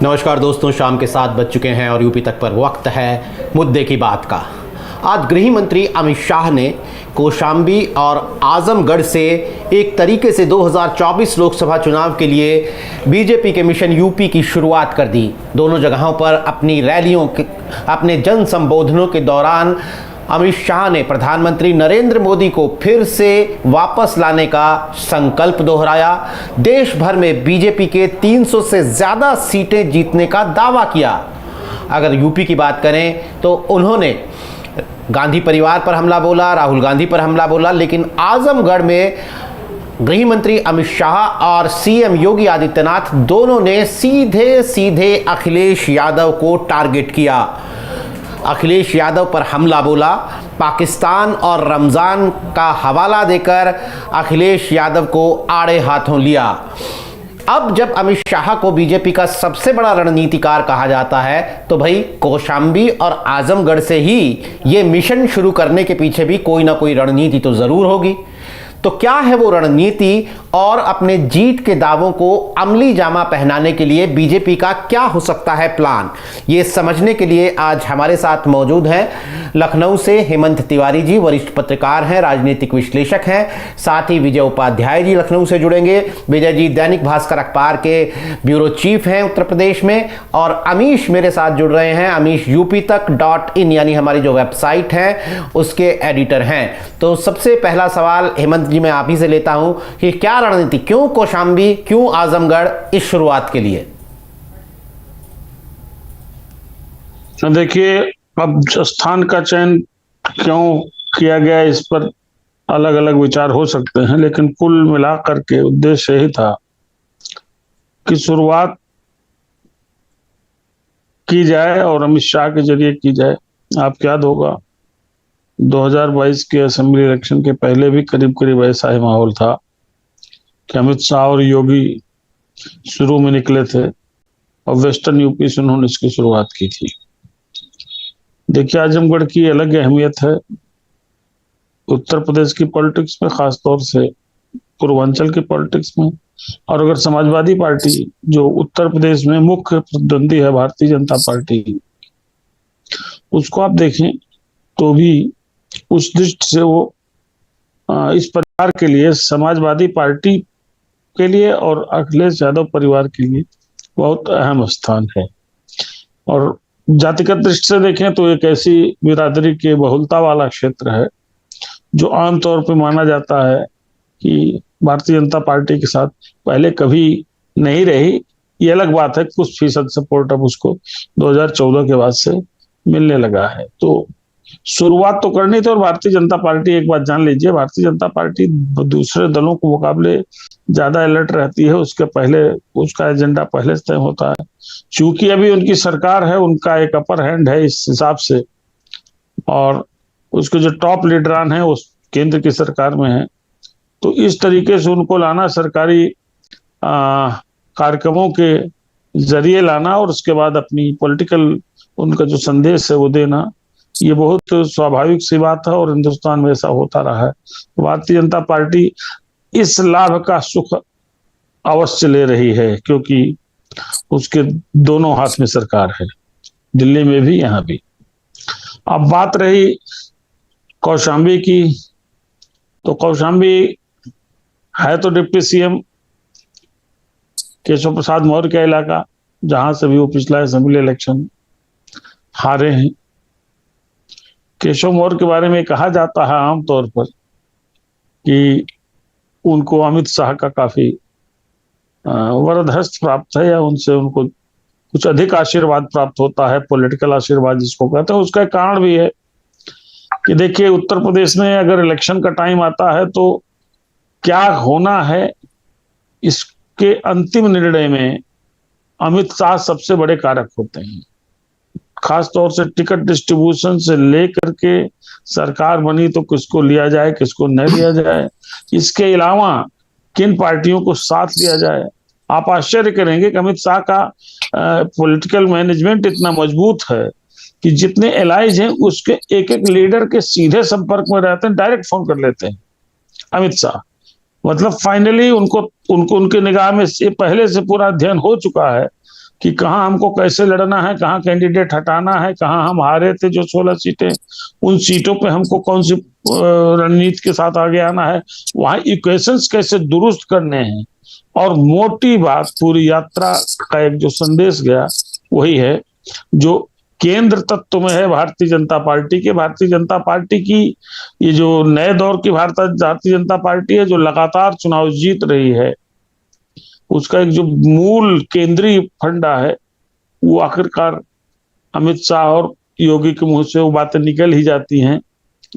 नमस्कार दोस्तों, शाम के 7 बज चुके हैं और यूपी तक पर वक्त है मुद्दे की बात का। आज गृह मंत्री अमित शाह ने कौशाम्बी और आजमगढ़ से एक तरीके से 2024 लोकसभा चुनाव के लिए बीजेपी के मिशन यूपी की शुरुआत कर दी। दोनों जगहों पर अपनी रैलियों के अपने जन संबोधनों के दौरान अमित शाह ने प्रधानमंत्री नरेंद्र मोदी को फिर से वापस लाने का संकल्प दोहराया। देश भर में बीजेपी के 300 से ज़्यादा सीटें जीतने का दावा किया। अगर यूपी की बात करें तो उन्होंने गांधी परिवार पर हमला बोला, राहुल गांधी पर हमला बोला, लेकिन आजमगढ़ में गृह मंत्री अमित शाह और सीएम योगी आदित्यनाथ दोनों ने सीधे सीधे अखिलेश यादव को टारगेट किया। अखिलेश यादव पर हमला बोला, पाकिस्तान और रमज़ान का हवाला देकर अखिलेश यादव को आड़े हाथों लिया। अब जब अमित शाह को बीजेपी का सबसे बड़ा रणनीतिकार कहा जाता है तो भाई कौशाम्बी और आजमगढ़ से ही ये मिशन शुरू करने के पीछे भी कोई ना कोई रणनीति तो ज़रूर होगी। तो क्या है वो रणनीति और अपने जीत के दावों को अमली जामा पहनाने के लिए बीजेपी का क्या हो सकता है प्लान, ये समझने के लिए आज हमारे साथ मौजूद हैं लखनऊ से हेमंत तिवारी जी, वरिष्ठ पत्रकार हैं, राजनीतिक विश्लेषक हैं। साथ ही विजय उपाध्याय जी लखनऊ से जुड़ेंगे। विजय जी दैनिक भास्कर अखबार के ब्यूरो चीफ हैं उत्तर प्रदेश में। और अमीश मेरे साथ जुड़ रहे हैं, अमीश UP तक.in यानी हमारी जो वेबसाइट है उसके एडिटर हैं। तो सबसे पहला सवाल हेमंत जी मैं आप ही से लेता हूं कि क्या रणनीति, क्यों कौशाम्बी, क्यों आजमगढ़ इस शुरुआत के लिए? देखिए, अब स्थान का चयन क्यों किया गया इस पर अलग अलग विचार हो सकते हैं, लेकिन कुल मिलाकर के उद्देश्य यही था कि शुरुआत की जाए और अमित शाह के जरिए की जाए। आपको याद होगा 2022 के असेंबली इलेक्शन के पहले भी करीब करीब ऐसा ही माहौल था कि अमित शाह और योगी शुरू में निकले थे और वेस्टर्न यूपी से उन्होंने इसकी शुरुआत की थी। देखिए, आजमगढ़ की अलग अहमियत है उत्तर प्रदेश की पॉलिटिक्स में, खासतौर से पूर्वांचल की पॉलिटिक्स में। और अगर समाजवादी पार्टी जो उत्तर प्रदेश में मुख्य प्रतिद्वंदी है भारतीय जनता पार्टी, उसको आप देखें तो भी उस दृष्टि से वो इस परिवार के लिए, समाजवादी पार्टी के लिए और अखिलेश यादव परिवार के लिए बहुत अहम स्थान है। और जातिगत दृष्टि से देखें तो एक ऐसी बिरादरी के बहुलता वाला क्षेत्र है जो आमतौर पर माना जाता है कि भारतीय जनता पार्टी के साथ पहले कभी नहीं रही। ये अलग बात है, कुछ फीसद सपोर्ट अब उसको 2014 के बाद से मिलने लगा है। तो शुरुआत तो करनी थी। और भारतीय जनता पार्टी, एक बात जान लीजिए, भारतीय जनता पार्टी दूसरे दलों के मुकाबले ज्यादा अलर्ट रहती है। उसके पहले उसका एजेंडा पहले से तय होता है। चूंकि अभी उनकी सरकार है, उनका एक अपर हैंड है इस हिसाब से, और उसके जो टॉप लीडरान है उस केंद्र की सरकार में है। तो इस तरीके से उनको लाना, सरकारी कार्यक्रमों के जरिए लाना और उसके बाद अपनी पॉलिटिकल उनका जो संदेश है वो देना, ये बहुत स्वाभाविक सी बात है और हिंदुस्तान में ऐसा होता रहा है। भारतीय जनता पार्टी इस लाभ का सुख अवश्य ले रही है क्योंकि उसके दोनों हाथ में सरकार है, दिल्ली में भी, यहाँ भी। अब बात रही कौशाम्बी की, तो कौशाम्बी है तो डिप्टी सीएम केशव प्रसाद मौर्य का इलाका, जहां से भी वो पिछला असेंबली इलेक्शन हारे हैं। केशव मौर्य के बारे में कहा जाता है आमतौर पर कि उनको अमित शाह का काफी वरदहस्त प्राप्त है, या उनसे उनको कुछ अधिक आशीर्वाद प्राप्त होता है, पॉलिटिकल आशीर्वाद जिसको कहते हैं। उसका एक कारण भी है कि देखिए, उत्तर प्रदेश में अगर इलेक्शन का टाइम आता है तो क्या होना है इसके अंतिम निर्णय में अमित शाह सबसे बड़े कारक होते हैं। खासतौर से टिकट डिस्ट्रीब्यूशन से लेकर के सरकार बनी तो किसको लिया जाए, किसको नहीं लिया जाए, इसके अलावा किन पार्टियों को साथ लिया जाए। आप आश्चर्य करेंगे कि अमित शाह का पॉलिटिकल मैनेजमेंट इतना मजबूत है कि जितने एलाइज हैं उसके एक एक लीडर के सीधे संपर्क में रहते हैं, डायरेक्ट फोन कर लेते हैं अमित शाह। मतलब फाइनली उनको उनके निगाह में से पहले से पूरा अध्ययन हो चुका है कि कहाँ हमको कैसे लड़ना है, कहाँ कैंडिडेट हटाना है, कहाँ हम हारे थे जो 16 सीटें, उन सीटों पे हमको कौन सी रणनीति के साथ आगे आना है, वहां इक्वेशंस कैसे दुरुस्त करने हैं। और मोटी बात पूरी यात्रा का एक जो संदेश गया वही है जो केंद्र तत्व में है भारतीय जनता पार्टी के। भारतीय जनता पार्टी की ये जो नए दौर की भारतीय जनता पार्टी है, जो लगातार चुनाव जीत रही है, उसका एक जो मूल केंद्रीय फंडा है वो आखिरकार अमित शाह और योगी के मुंह से वो बातें निकल ही जाती हैं।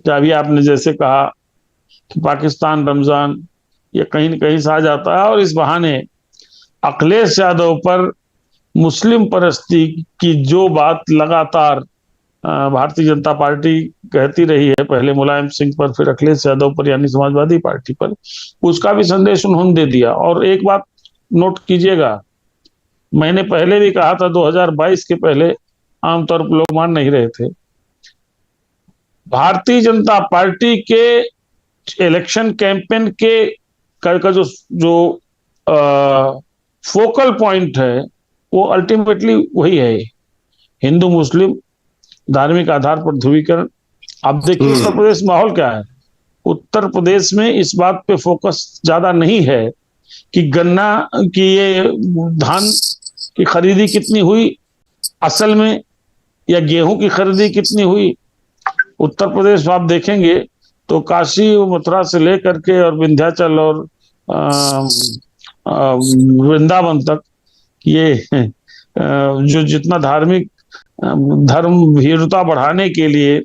अभी आपने जैसे कहा कि पाकिस्तान रमजान ये कहीं न कहीं से आ जाता है, और इस बहाने अखिलेश यादव पर मुस्लिम परस्ती की जो बात लगातार भारतीय जनता पार्टी कहती रही है, पहले मुलायम सिंह पर, फिर अखिलेश यादव पर यानी समाजवादी पार्टी पर, उसका भी संदेश उन्होंने दे दिया। और एक बात नोट कीजिएगा, मैंने पहले भी कहा था 2022 के पहले आमतौर पर लोग मान नहीं रहे थे, भारतीय जनता पार्टी के इलेक्शन कैंपेन के का जो फोकल पॉइंट है वो अल्टीमेटली वही है, हिंदू मुस्लिम धार्मिक आधार पर ध्रुवीकरण। अब देखिए उत्तर प्रदेश माहौल क्या है। उत्तर प्रदेश में इस बात पे फोकस ज्यादा नहीं है कि गन्ना की ये धान की खरीदी कितनी हुई असल में, या गेहूं की खरीदी कितनी हुई। उत्तर प्रदेश आप देखेंगे तो काशी और मथुरा से लेकर के और विंध्याचल और वृंदावन तक ये जो जितना धार्मिक धर्म भीरुता बढ़ाने के लिए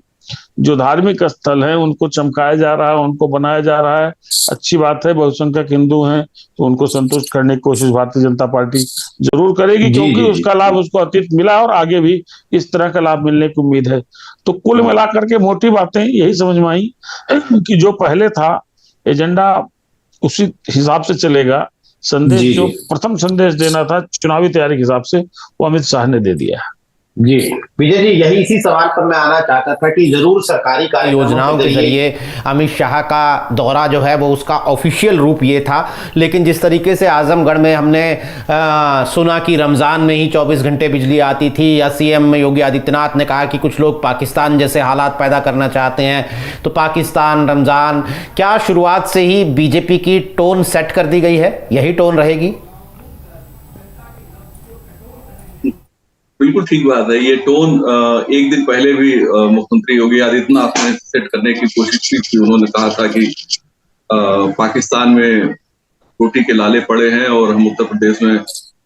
जो धार्मिक स्थल है उनको चमकाया जा रहा है, उनको बनाया जा रहा है। अच्छी बात है, बहुसंख्यक हिंदू हैं तो उनको संतुष्ट करने की कोशिश भारतीय जनता पार्टी जरूर करेगी, क्योंकि उसका लाभ उसको अतीत मिला और आगे भी इस तरह का लाभ मिलने की उम्मीद है। तो कुल मिलाकर के मोटी बातें यही समझ में आई कि जो पहले था एजेंडा उसी हिसाब से चलेगा। संदेश जो प्रथम संदेश देना था चुनावी तैयारी के हिसाब से वो अमित शाह ने दे दिया। जी विजय जी, यही इसी सवाल पर मैं आना चाहता था कि जरूर सरकारी योजनाओं के जरिए अमित शाह का दौरा जो है वो उसका ऑफिशियल रूप ये था, लेकिन जिस तरीके से आजमगढ़ में हमने सुना कि रमज़ान में ही 24 घंटे बिजली आती थी, या सीएम योगी आदित्यनाथ ने कहा कि कुछ लोग पाकिस्तान जैसे हालात पैदा करना चाहते हैं, तो पाकिस्तान रमज़ान, क्या शुरुआत से ही बीजेपी की टोन सेट कर दी गई है, यही टोन रहेगी? बिल्कुल ठीक बात है। ये टोन एक दिन पहले भी मुख्यमंत्री योगी आदित्यनाथ ने सेट करने की कोशिश की थी। उन्होंने कहा था कि पाकिस्तान में रोटी के लाले पड़े हैं और हम उत्तर प्रदेश में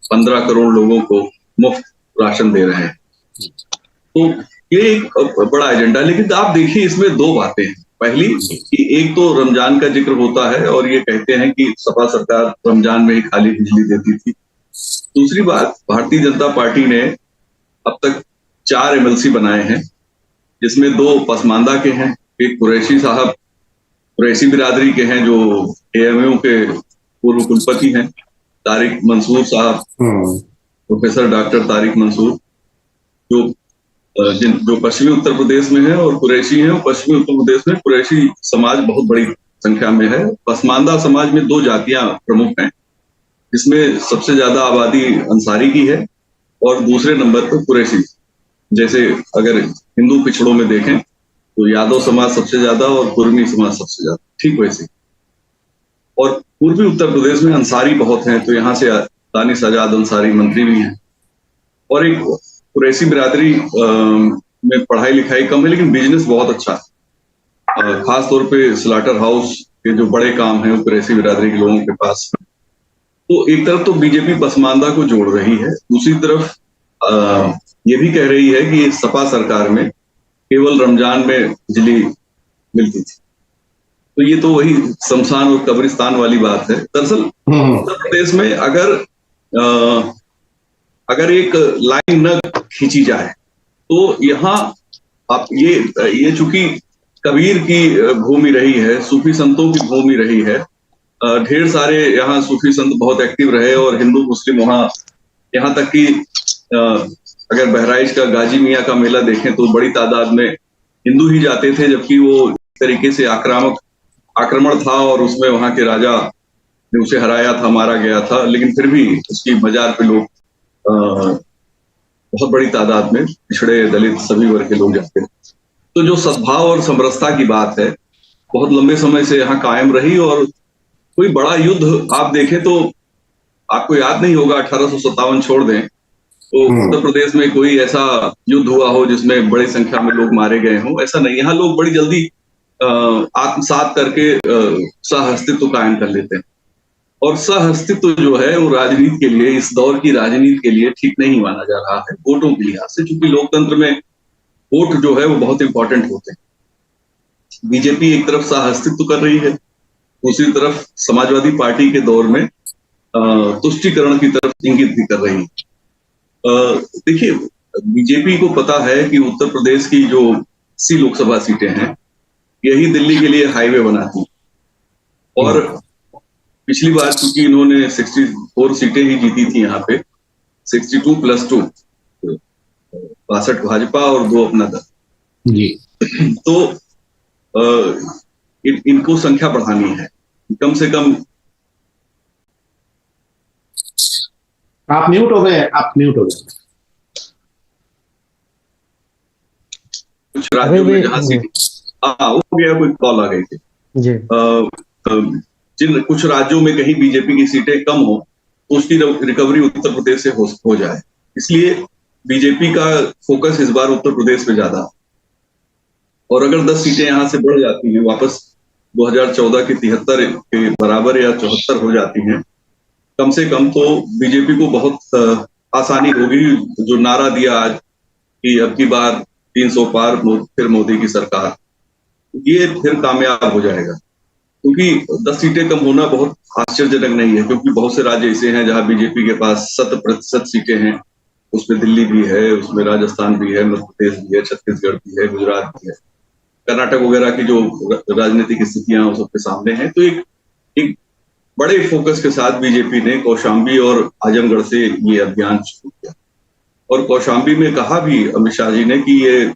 15 करोड़ लोगों को मुफ्त राशन दे रहे हैं। तो ये एक बड़ा एजेंडा, लेकिन आप देखिए इसमें दो बातें हैं। पहली कि एक तो रमजान का जिक्र होता है और ये कहते हैं कि सपा सरकार रमजान में ही खाली बिजली देती थी। दूसरी बात, भारतीय जनता पार्टी ने अब तक 4 एमएलसी बनाए हैं, जिसमें 2 पसमानदा के हैं, एक कुरैशी साहब कुरैशी बिरादरी के हैं जो एएमयू के पूर्व कुलपति हैं, तारिक मंसूर साहब, प्रोफेसर डॉक्टर तारिक मंसूर, जो पश्चिमी उत्तर प्रदेश में है और कुरैशी हैं। पश्चिमी उत्तर प्रदेश में कुरैशी समाज बहुत बड़ी संख्या में है। पसमानदा समाज में 2 जातियां प्रमुख हैं, जिसमें सबसे ज्यादा आबादी अंसारी की है और दूसरे नंबर पर कुरैशी। जैसे अगर हिंदू पिछड़ों में देखें तो यादव समाज सबसे ज्यादा और कुर्मी समाज सबसे ज्यादा, ठीक वैसे। और पूर्वी उत्तर प्रदेश में अंसारी बहुत हैं, तो यहाँ से दानिश आजाद अंसारी मंत्री भी हैं। और एक कुरैशी बिरादरी में पढ़ाई लिखाई कम है लेकिन बिजनेस बहुत अच्छा है। खास तौर पे स्लाटर हाउस के जो बड़े काम हैं वो कुरैशी बिरादरी के लोगों के पास। तो एक तरफ तो बीजेपी पसमानदा को जोड़ रही है, दूसरी तरफ ये भी कह रही है कि सपा सरकार में केवल रमजान में बिजली मिलती थी। तो ये तो वही शमशान और कब्रिस्तान वाली बात है। दरअसल उत्तर प्रदेश में अगर एक लाइन न खींची जाए तो यहाँ आप ये चूंकि कबीर की भूमि रही है, सूफी संतों की भूमि रही है, ढेर सारे यहाँ सूफी संत बहुत एक्टिव रहे और हिंदू मुस्लिम वहाँ, यहाँ तक कि अगर बहराइच का गाजी मियाँ का मेला देखें तो बड़ी तादाद में हिंदू ही जाते थे, जबकि वो एक तरीके से आक्रमण था और उसमें वहाँ के राजा ने उसे हराया था, मारा गया था, लेकिन फिर भी उसकी मजार पे लोग बहुत बड़ी तादाद में पिछड़े, दलित, सभी वर्ग के लोग जाते हैं। तो जो सद्भाव और समरसता की बात है बहुत लंबे समय से यहाँ कायम रही। और कोई बड़ा युद्ध आप देखें तो आपको याद नहीं होगा, 1857 छोड़ दें तो उत्तर प्रदेश में कोई ऐसा युद्ध हुआ हो जिसमें बड़ी संख्या में लोग मारे गए हों, ऐसा नहीं। यहाँ लोग बड़ी जल्दी आत्मसात करके सह अस्तित्व कायम कर लेते हैं। और सह अस्तित्व जो है वो राजनीति के लिए, इस दौर की राजनीति के लिए ठीक नहीं माना जा रहा है वोटों के लिहाज से, क्योंकि लोकतंत्र में वोट जो है वो बहुत इंपॉर्टेंट होते हैं। बीजेपी एक तरफ सह अस्तित्व कर रही है, दूसरी तरफ समाजवादी पार्टी के दौर में तुष्टीकरण की तरफ इंगित भी कर रही है। देखिए, बीजेपी को पता है कि उत्तर प्रदेश की जो 80 लोकसभा सीटें हैं यही दिल्ली के लिए हाईवे बनाती हैं। और पिछली बार क्योंकि इन्होंने 64 सीटें ही जीती थी यहाँ पे, 62 + 2, 62 भाजपा और 2 अपना दल जी। तो इनको संख्या बढ़ानी है कम से कम। आप म्यूट हो गए, आप म्यूट हो गए। कुछ राज्यों में जहां सीट हो गया, कोई कॉल आ गई थी जी। जिन कुछ राज्यों में कहीं बीजेपी की सीटें कम हो तो उसकी रिकवरी उत्तर प्रदेश से हो जाए, इसलिए बीजेपी का फोकस इस बार उत्तर प्रदेश पे ज्यादा। और अगर 10 सीटें यहां से बढ़ जाती हैं, वापस 2014 की 73 के बराबर या 74 हो जाती हैं कम से कम, तो बीजेपी को बहुत आसानी होगी। जो नारा दिया आज कि अब की बार 300 पार, फिर मोदी की सरकार, ये फिर कामयाब हो जाएगा। क्योंकि 10 सीटें कम होना बहुत आश्चर्यजनक नहीं है, क्योंकि बहुत से राज्य ऐसे हैं जहां बीजेपी के पास 100% सीटें हैं। उसमें दिल्ली भी है, उसमें राजस्थान भी है, मध्य प्रदेश भी है, छत्तीसगढ़ भी है, गुजरात भी है, कर्नाटक वगैरह की जो राजनीतिक स्थितियां वो सबके सामने हैं। तो एक बड़े फोकस के साथ बीजेपी ने कौशाम्बी और आजमगढ़ से ये अभियान शुरू किया। और कौशाम्बी में कहा भी अमित शाह जी ने कि ये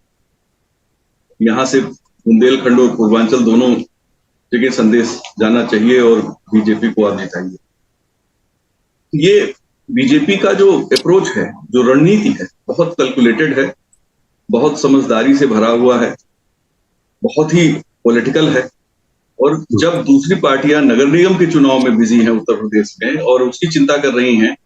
यहाँ से बुंदेलखंड और पूर्वांचल दोनों जगह संदेश जाना चाहिए और बीजेपी को आना चाहिए। ये बीजेपी का जो अप्रोच है, जो रणनीति है, बहुत कैलकुलेटेड है, बहुत समझदारी से भरा हुआ है, बहुत ही पॉलिटिकल है। और जब दूसरी पार्टियां नगर निगम के चुनाव में बिजी हैं उत्तर प्रदेश में और उसकी चिंता कर रही हैं,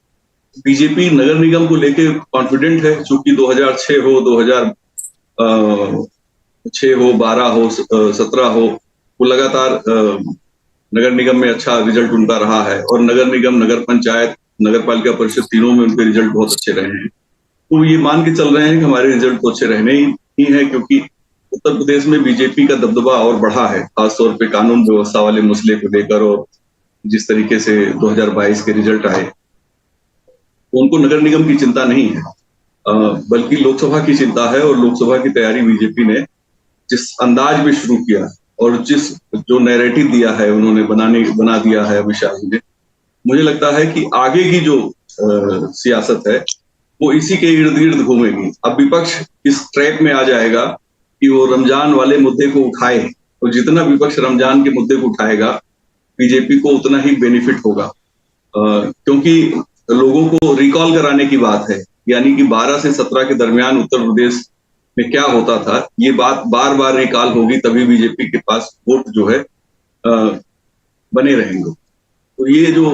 बीजेपी नगर निगम को लेके कॉन्फिडेंट है। चूंकि 2006 हो, 2006 हो, 12 हो, 17 हो, वो लगातार नगर निगम में अच्छा रिजल्ट उनका रहा है। और नगर निगम, नगर पंचायत, नगर पालिका परिषद तीनों में उनके रिजल्ट बहुत अच्छे रहे हैं। तो ये मान के चल रहे हैं कि हमारे रिजल्ट तो अच्छे रहने ही है, क्योंकि उत्तर प्रदेश में बीजेपी का दबदबा और बढ़ा है, खासतौर पे कानून व्यवस्था वाले मसले को लेकर। और जिस तरीके से 2022 के रिजल्ट आए, तो उनको नगर निगम की चिंता नहीं है, बल्कि लोकसभा की चिंता है। और लोकसभा की तैयारी बीजेपी ने जिस अंदाज में शुरू किया और जो नैरेटिव दिया है उन्होंने बना दिया है अमित शाह जी ने, मुझे लगता है कि आगे की जो सियासत है वो इसी के इर्द गिर्द घूमेगी। अब विपक्ष इस ट्रैक में आ जाएगा कि वो रमजान वाले मुद्दे को उठाए, तो जितना विपक्ष रमजान के मुद्दे को उठाएगा बीजेपी को उतना ही बेनिफिट होगा। क्योंकि लोगों को रिकॉल कराने की बात है, यानी कि 12 से 17 के दरमियान उत्तर प्रदेश में क्या होता था, ये बात बार बार रिकॉल होगी, तभी बीजेपी के पास वोट जो है बने रहेंगे। तो ये जो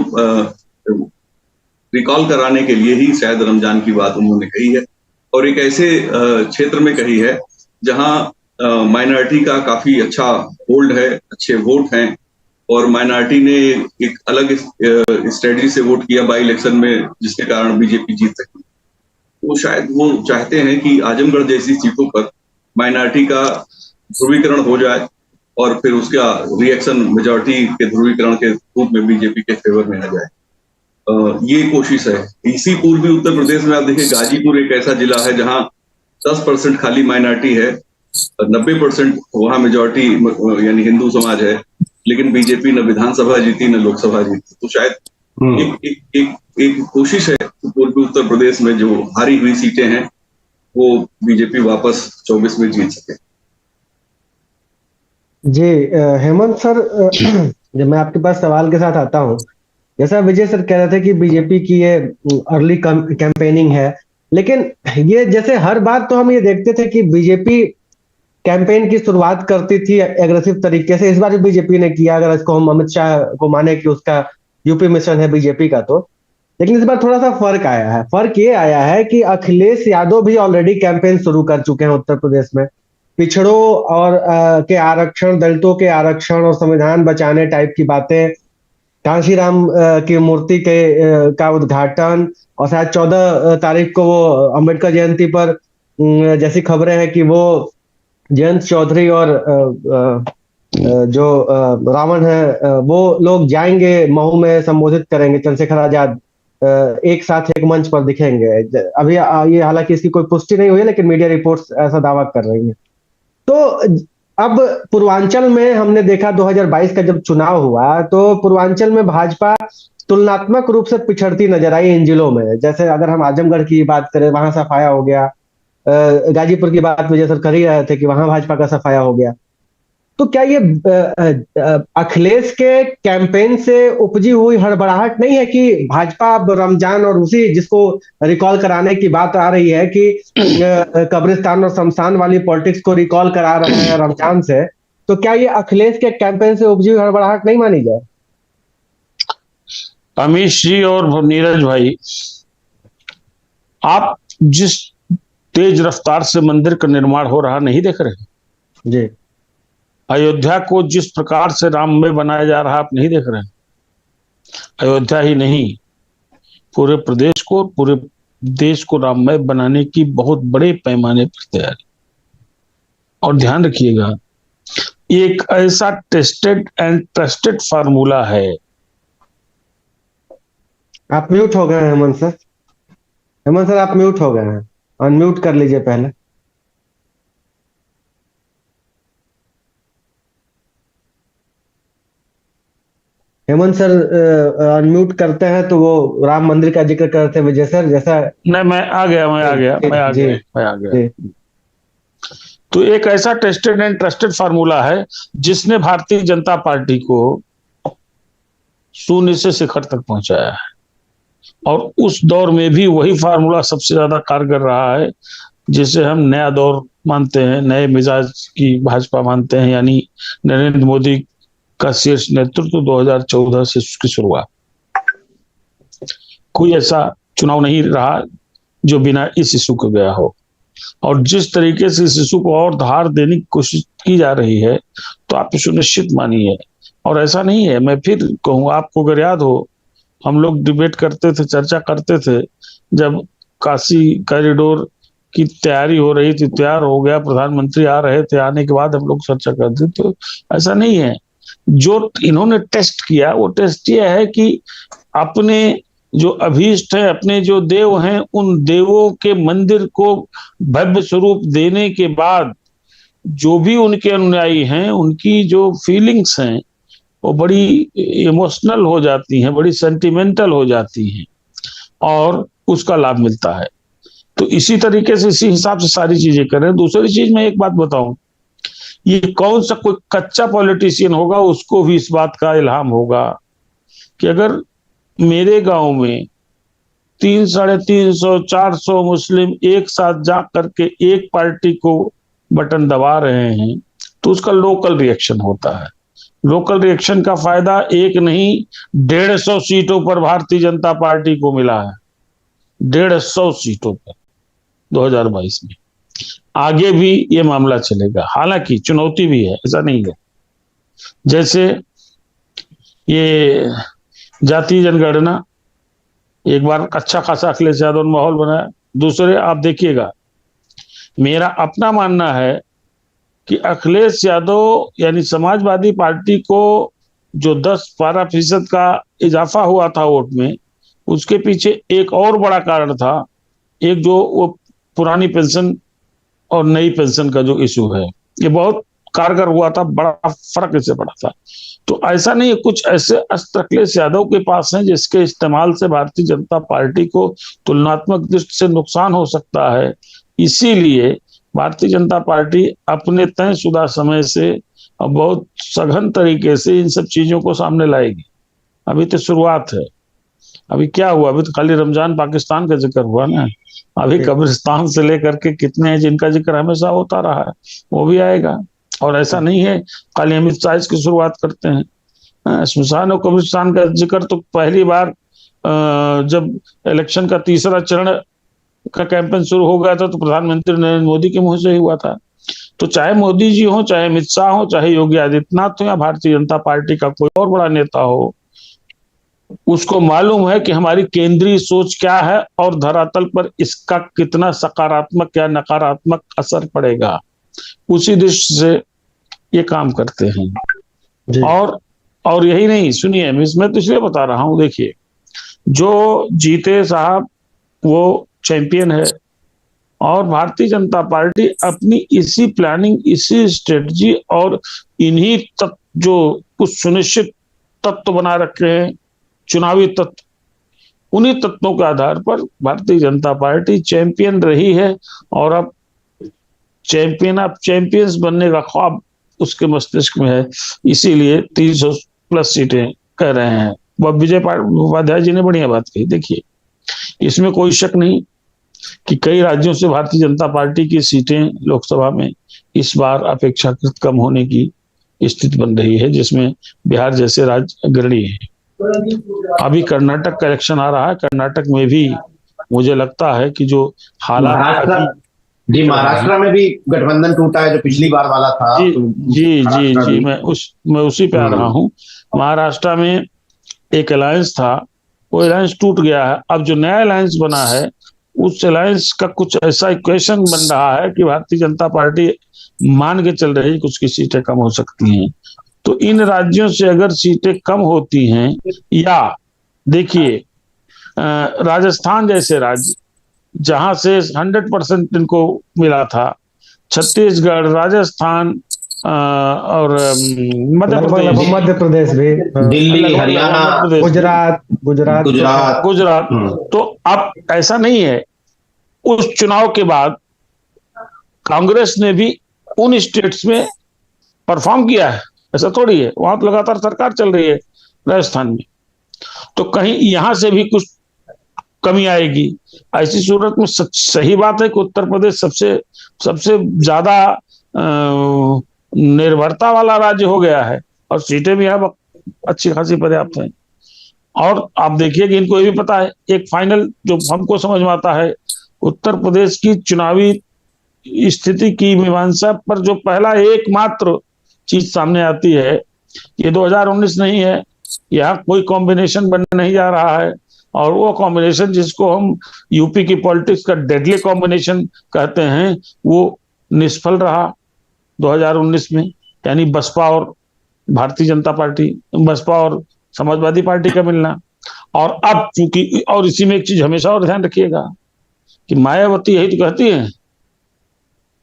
रिकॉल कराने के लिए ही शायद रमजान की बात उन्होंने कही है। और एक ऐसे क्षेत्र में कही है जहां माइनॉरिटी का काफी अच्छा होल्ड है, अच्छे वोट हैं, और माइनॉरिटी ने एक अलग स्ट्रेटजी से वोट किया बाई इलेक्शन में, जिसके कारण बीजेपी जीत सकी। तो शायद वो चाहते हैं कि आजमगढ़ जैसी सीटों पर माइनॉरिटी का ध्रुवीकरण हो जाए और फिर उसका रिएक्शन मेजॉरिटी के ध्रुवीकरण के रूप में बीजेपी के फेवर में आ जाए। ये कोशिश है। इसी पूर्वी उत्तर प्रदेश में आप देखिए, गाजीपुर एक ऐसा जिला है जहां 10% खाली माइनॉरिटी है, 90% वहां मेजॉरिटी यानी हिंदू समाज है, लेकिन बीजेपी न विधानसभा जीती न लोकसभा जीती। तो शायद एक कोशिश है पूर्वी उत्तर प्रदेश में जो हारी हुई सीटें हैं वो बीजेपी वापस 24 में जीत सके। जी हेमंत सर, जब मैं आपके पास सवाल के साथ आता हूं, जैसा विजय सर कह रहे थे कि बीजेपी की ये अर्ली कैंपेनिंग है लेकिन ये जैसे हर बार तो हम ये देखते थे कि बीजेपी कैंपेन की शुरुआत करती थी एग्रेसिव तरीके से। इस बार भी बीजेपी ने किया, अगर इसको हम अमित शाह को माने कि उसका यूपी मिशन है बीजेपी का तो। लेकिन इस बार थोड़ा सा फर्क आया है। फर्क ये आया है कि अखिलेश यादव भी ऑलरेडी कैंपेन शुरू कर चुके हैं उत्तर प्रदेश में। पिछड़ों और के आरक्षण, दलितों के आरक्षण और संविधान बचाने टाइप की बातें, कांशीराम की मूर्ति के का उद्घाटन, और शायद 14 तारीख को वो अम्बेडकर जयंती पर जैसी खबरें हैं कि वो जयंत चौधरी और जो रावण है वो लोग जाएंगे मऊ में, संबोधित करेंगे, चंद्रशेखर आजाद एक साथ एक मंच पर दिखेंगे। अभी ये हालांकि इसकी कोई पुष्टि नहीं हुई है, लेकिन मीडिया रिपोर्ट्स ऐसा दावा कर रही हैं। तो अब पूर्वांचल में हमने देखा 2022 का जब चुनाव हुआ तो पूर्वांचल में भाजपा तुलनात्मक रूप से पिछड़ती नजर आई इन जिलों में। जैसे अगर हम आजमगढ़ की बात करें, वहां सफाया हो गया। गाजीपुर की बात विजय सर कर ही रहे थे कि वहां भाजपा का सफाया हो गया। तो क्या ये अखिलेश के कैंपेन से उपजी हुई हड़बड़ाहट नहीं है कि भाजपा अब रमजान और उसी जिसको रिकॉल कराने की बात आ रही है कि कब्रिस्तान और शमशान वाली पॉलिटिक्स को रिकॉल करा रहे हैं रमजान से, तो क्या ये अखिलेश के कैंपेन से उपजी हुई हड़बड़ाहट नहीं मानी जाए? अमित जी और नीरज भाई, आप जिस तेज रफ्तार से मंदिर का निर्माण हो रहा नहीं देख रहे? जी। अयोध्या को जिस प्रकार से राममय बनाया जा रहा आप नहीं देख रहे? अयोध्या ही नहीं, पूरे प्रदेश को, पूरे देश को राममय बनाने की बहुत बड़े पैमाने पर तैयारी। और ध्यान रखिएगा, एक ऐसा टेस्टेड एंड ट्रस्टेड फार्मूला है। आप म्यूट हो गए हैं हेमंत सर। हेमंत सर आप म्यूट हो गए हैं, अनम्यूट कर लीजिए पहले। हेमंत सर अनम्यूट करते हैं तो वो राम मंदिर का जिक्र करते हैं विजय सर, जैसा। नहीं, मैं आ गया। तो एक ऐसा टेस्टेड एंड ट्रस्टेड फार्मूला है जिसने भारतीय जनता पार्टी को शून्य से शिखर तक पहुंचाया है। और उस दौर में भी वही फार्मूला सबसे ज्यादा कारगर रहा है, जिसे हम नया दौर मानते हैं, नए मिजाज की भाजपा मानते हैं, यानी नरेंद्र मोदी का शीर्ष नेतृत्व 2014 से उसकी शुरुआत। कोई ऐसा चुनाव नहीं रहा जो बिना इस इशू के गया हो। और जिस तरीके से इस इशू को और धार देने की कोशिश की जा रही है, तो आप सुनिश्चित मानिए। और ऐसा नहीं है, मैं फिर कहूँ, आपको अगर याद हो, हम लोग डिबेट करते थे, चर्चा करते थे, जब काशी कॉरिडोर की तैयारी हो रही थी, तैयार हो गया, प्रधानमंत्री आ रहे थे, आने के बाद हम लोग चर्चा करते। तो ऐसा नहीं है। जो इन्होंने टेस्ट किया, वो टेस्ट ये है कि अपने जो अभीष्ट है, अपने जो देव हैं, उन देवों के मंदिर को भव्य स्वरूप देने के बाद जो भी उनके अनुयायी हैं, उनकी जो फीलिंग्स हैं वो बड़ी इमोशनल हो जाती हैं, बड़ी सेंटिमेंटल हो जाती हैं, और उसका लाभ मिलता है। तो इसी तरीके से, इसी हिसाब से सारी चीजें करें। दूसरी चीज मैं एक बात बताऊं, ये कौन सा कोई कच्चा पॉलिटिशियन होगा उसको भी इस बात का इल्हाम होगा कि अगर मेरे गांव में 300, 400 मुस्लिम एक साथ जा करके एक पार्टी को बटन दबा रहे हैं, तो उसका लोकल रिएक्शन होता है। लोकल रिएक्शन का फायदा एक नहीं, 150 सीटों पर भारतीय जनता पार्टी को मिला है। 150 सीटों पर 2022 में। आगे भी ये मामला चलेगा, हालांकि चुनौती भी है, ऐसा नहीं है। जैसे ये जातीय जनगणना, एक बार अच्छा खासा अखिलेश यादव ने माहौल बनाया। दूसरे, आप देखिएगा, मेरा अपना मानना है कि अखिलेश यादव यानी समाजवादी पार्टी को जो 10-12% का इजाफा हुआ था वोट में, उसके पीछे एक और बड़ा कारण था। एक जो वो पुरानी पेंशन और नई पेंशन का जो इशू है, ये बहुत कारगर हुआ था, बड़ा फर्क इससे पड़ा था। तो ऐसा नहीं है, कुछ ऐसे अस्त्र अखिलेश यादव के पास हैं जिसके इस्तेमाल से भारतीय जनता पार्टी को तुलनात्मक दृष्टि से नुकसान हो सकता है। इसीलिए भारतीय जनता पार्टी अपने तयशुदा समय से और बहुत सघन तरीके से इन सब चीजों को सामने लाएगी। अभी तो शुरुआत है। अभी क्या हुआ? अभी तो खाली रमजान पाकिस्तान का जिक्र हुआ ना, अभी कब्रिस्तान से लेकर के कितने हैं जिनका जिक्र हमेशा होता रहा है, वो भी आएगा। और ऐसा नहीं है खाली अमित शाह इसकी शुरुआत करते हैं। श्मशान और कब्रिस्तान का जिक्र तो पहली बार जब इलेक्शन का तीसरा चरण का कैंपेन शुरू हो गया था तो प्रधानमंत्री नरेंद्र मोदी के मुंह से ही हुआ था। तो चाहे मोदी जी हो, चाहे अमित शाह हो, चाहे योगी आदित्यनाथ हो, या भारतीय जनता पार्टी का कोई और बड़ा नेता हो, उसको मालूम है कि हमारी केंद्रीय सोच क्या है और धरातल पर इसका कितना सकारात्मक या नकारात्मक असर पड़ेगा, उसी दृष्टि से ये काम करते हैं। और यही नहीं, सुनिए, मैं तो इसलिए बता रहा हूं, देखिए, जो जीते साहब वो चैंपियन है, और भारतीय जनता पार्टी अपनी इसी प्लानिंग, इसी स्ट्रेटजी और इन्हीं जो कुछ सुनिश्चित तत्व बना रखे हैं, चुनावी तत्व, उन्हीं तत्वों के आधार पर भारतीय जनता पार्टी चैंपियन रही है, और अब चैंपियन ऑफ चैंपियंस बनने का ख्वाब उसके मस्तिष्क में है, इसीलिए 300 प्लस सीटें कह रहे हैं। वह विजय उपाध्याय जी ने बढ़िया बात कही। देखिए, इसमें कोई शक नहीं कि कई राज्यों से भारतीय जनता पार्टी की सीटें लोकसभा में इस बार अपेक्षाकृत कम होने की स्थिति बन रही है, जिसमें बिहार जैसे राज्य अग्रणी है। अभी कर्नाटक का इलेक्शन आ रहा है, कर्नाटक में भी मुझे लगता है कि जो हालात, महाराष्ट्र में भी गठबंधन टूटा है जो पिछली बार वाला था। जी, मैं उसी पे आ रहा हूँ। महाराष्ट्र में एक अलायंस था, वो अलायंस टूट गया है। अब जो नया अलायंस बना है, उस अलायंस का कुछ ऐसा इक्वेशन बन रहा है कि भारतीय जनता पार्टी मान के चल रही है कुछ की सीटें कम हो सकती हैं। तो इन राज्यों से अगर सीटें कम होती हैं, या देखिए राजस्थान जैसे राज्य जहां से 100% इनको मिला था, छत्तीसगढ़, राजस्थान और मध्य प्रदेश भी, दिल्ली, हरियाणा, गुजरात। तो अब ऐसा नहीं है। उस चुनाव के बाद कांग्रेस ने भी उन स्टेट्स में परफॉर्म किया है, ऐसा थोड़ी है, वहां तो लगातार सरकार चल रही है राजस्थान में। तो कहीं यहां से भी कुछ कमी आएगी। ऐसी सूरत में सही बात है कि उत्तर प्रदेश सबसे ज्यादा निर्भरता वाला राज्य हो गया है, और सीटें भी अब अच्छी खासी पर्याप्त हैं। और आप देखिए कि इनको ये भी पता है, एक फाइनल जो हमको समझ में आता है, उत्तर प्रदेश की चुनावी स्थिति की मीमांसा पर जो पहला एकमात्र चीज सामने आती है, ये 2019 नहीं है, यहाँ कोई कॉम्बिनेशन बनने नहीं जा रहा है। और वो कॉम्बिनेशन जिसको हम यूपी की पॉलिटिक्स का डेडली कॉम्बिनेशन कहते हैं, वो निष्फल रहा 2019 में, यानी बसपा और भारतीय जनता पार्टी, बसपा और समाजवादी पार्टी का मिलना। और अब चूंकि, और इसी में एक चीज हमेशा और ध्यान रखिएगा कि मायावती यही तो कहती है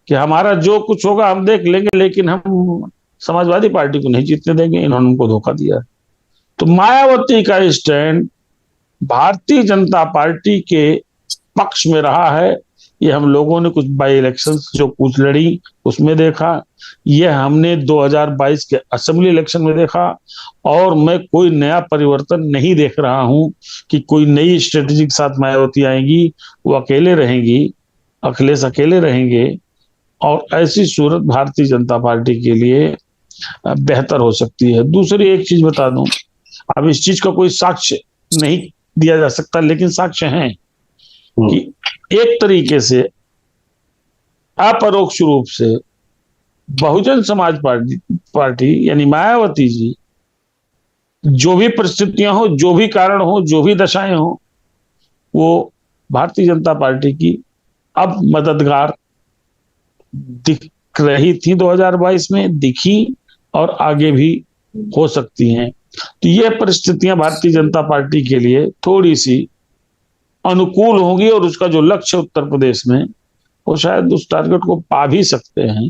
कि हमारा जो कुछ होगा हम देख लेंगे, लेकिन हम समाजवादी पार्टी को नहीं जीतने देंगे, इन्होंने उनको धोखा दिया। तो मायावती का स्टैंड भारतीय जनता पार्टी के पक्ष में रहा है। ये हम लोगों ने कुछ बाई इलेक्शंस जो कुछ लड़ी उसमें देखा, ये हमने 2022 के असेंबली इलेक्शन में देखा। और मैं कोई नया परिवर्तन नहीं देख रहा हूं कि कोई नई स्ट्रेटेजी के साथ मायावती आएंगी। वो अकेले रहेंगी, अखिलेश अकेले रहेंगे, और ऐसी सूरत भारतीय जनता पार्टी के लिए बेहतर हो सकती है। दूसरी एक चीज बता दूं, अब इस चीज का कोई साक्ष्य नहीं दिया जा सकता, लेकिन साक्ष्य हैं कि एक तरीके से अपरोक्ष रूप से बहुजन समाज पार्टी यानी मायावती जी, जो भी परिस्थितियां हो, जो भी कारण हो, जो भी दशाएं हो, वो भारतीय जनता पार्टी की अब मददगार दिख रही थी 2022 में, दिखी, और आगे भी हो सकती हैं। तो ये परिस्थितियां भारतीय जनता पार्टी के लिए थोड़ी सी अनुकूल होंगी, और उसका जो लक्ष्य उत्तर प्रदेश में, वो शायद उस टारगेट को पा भी सकते हैं।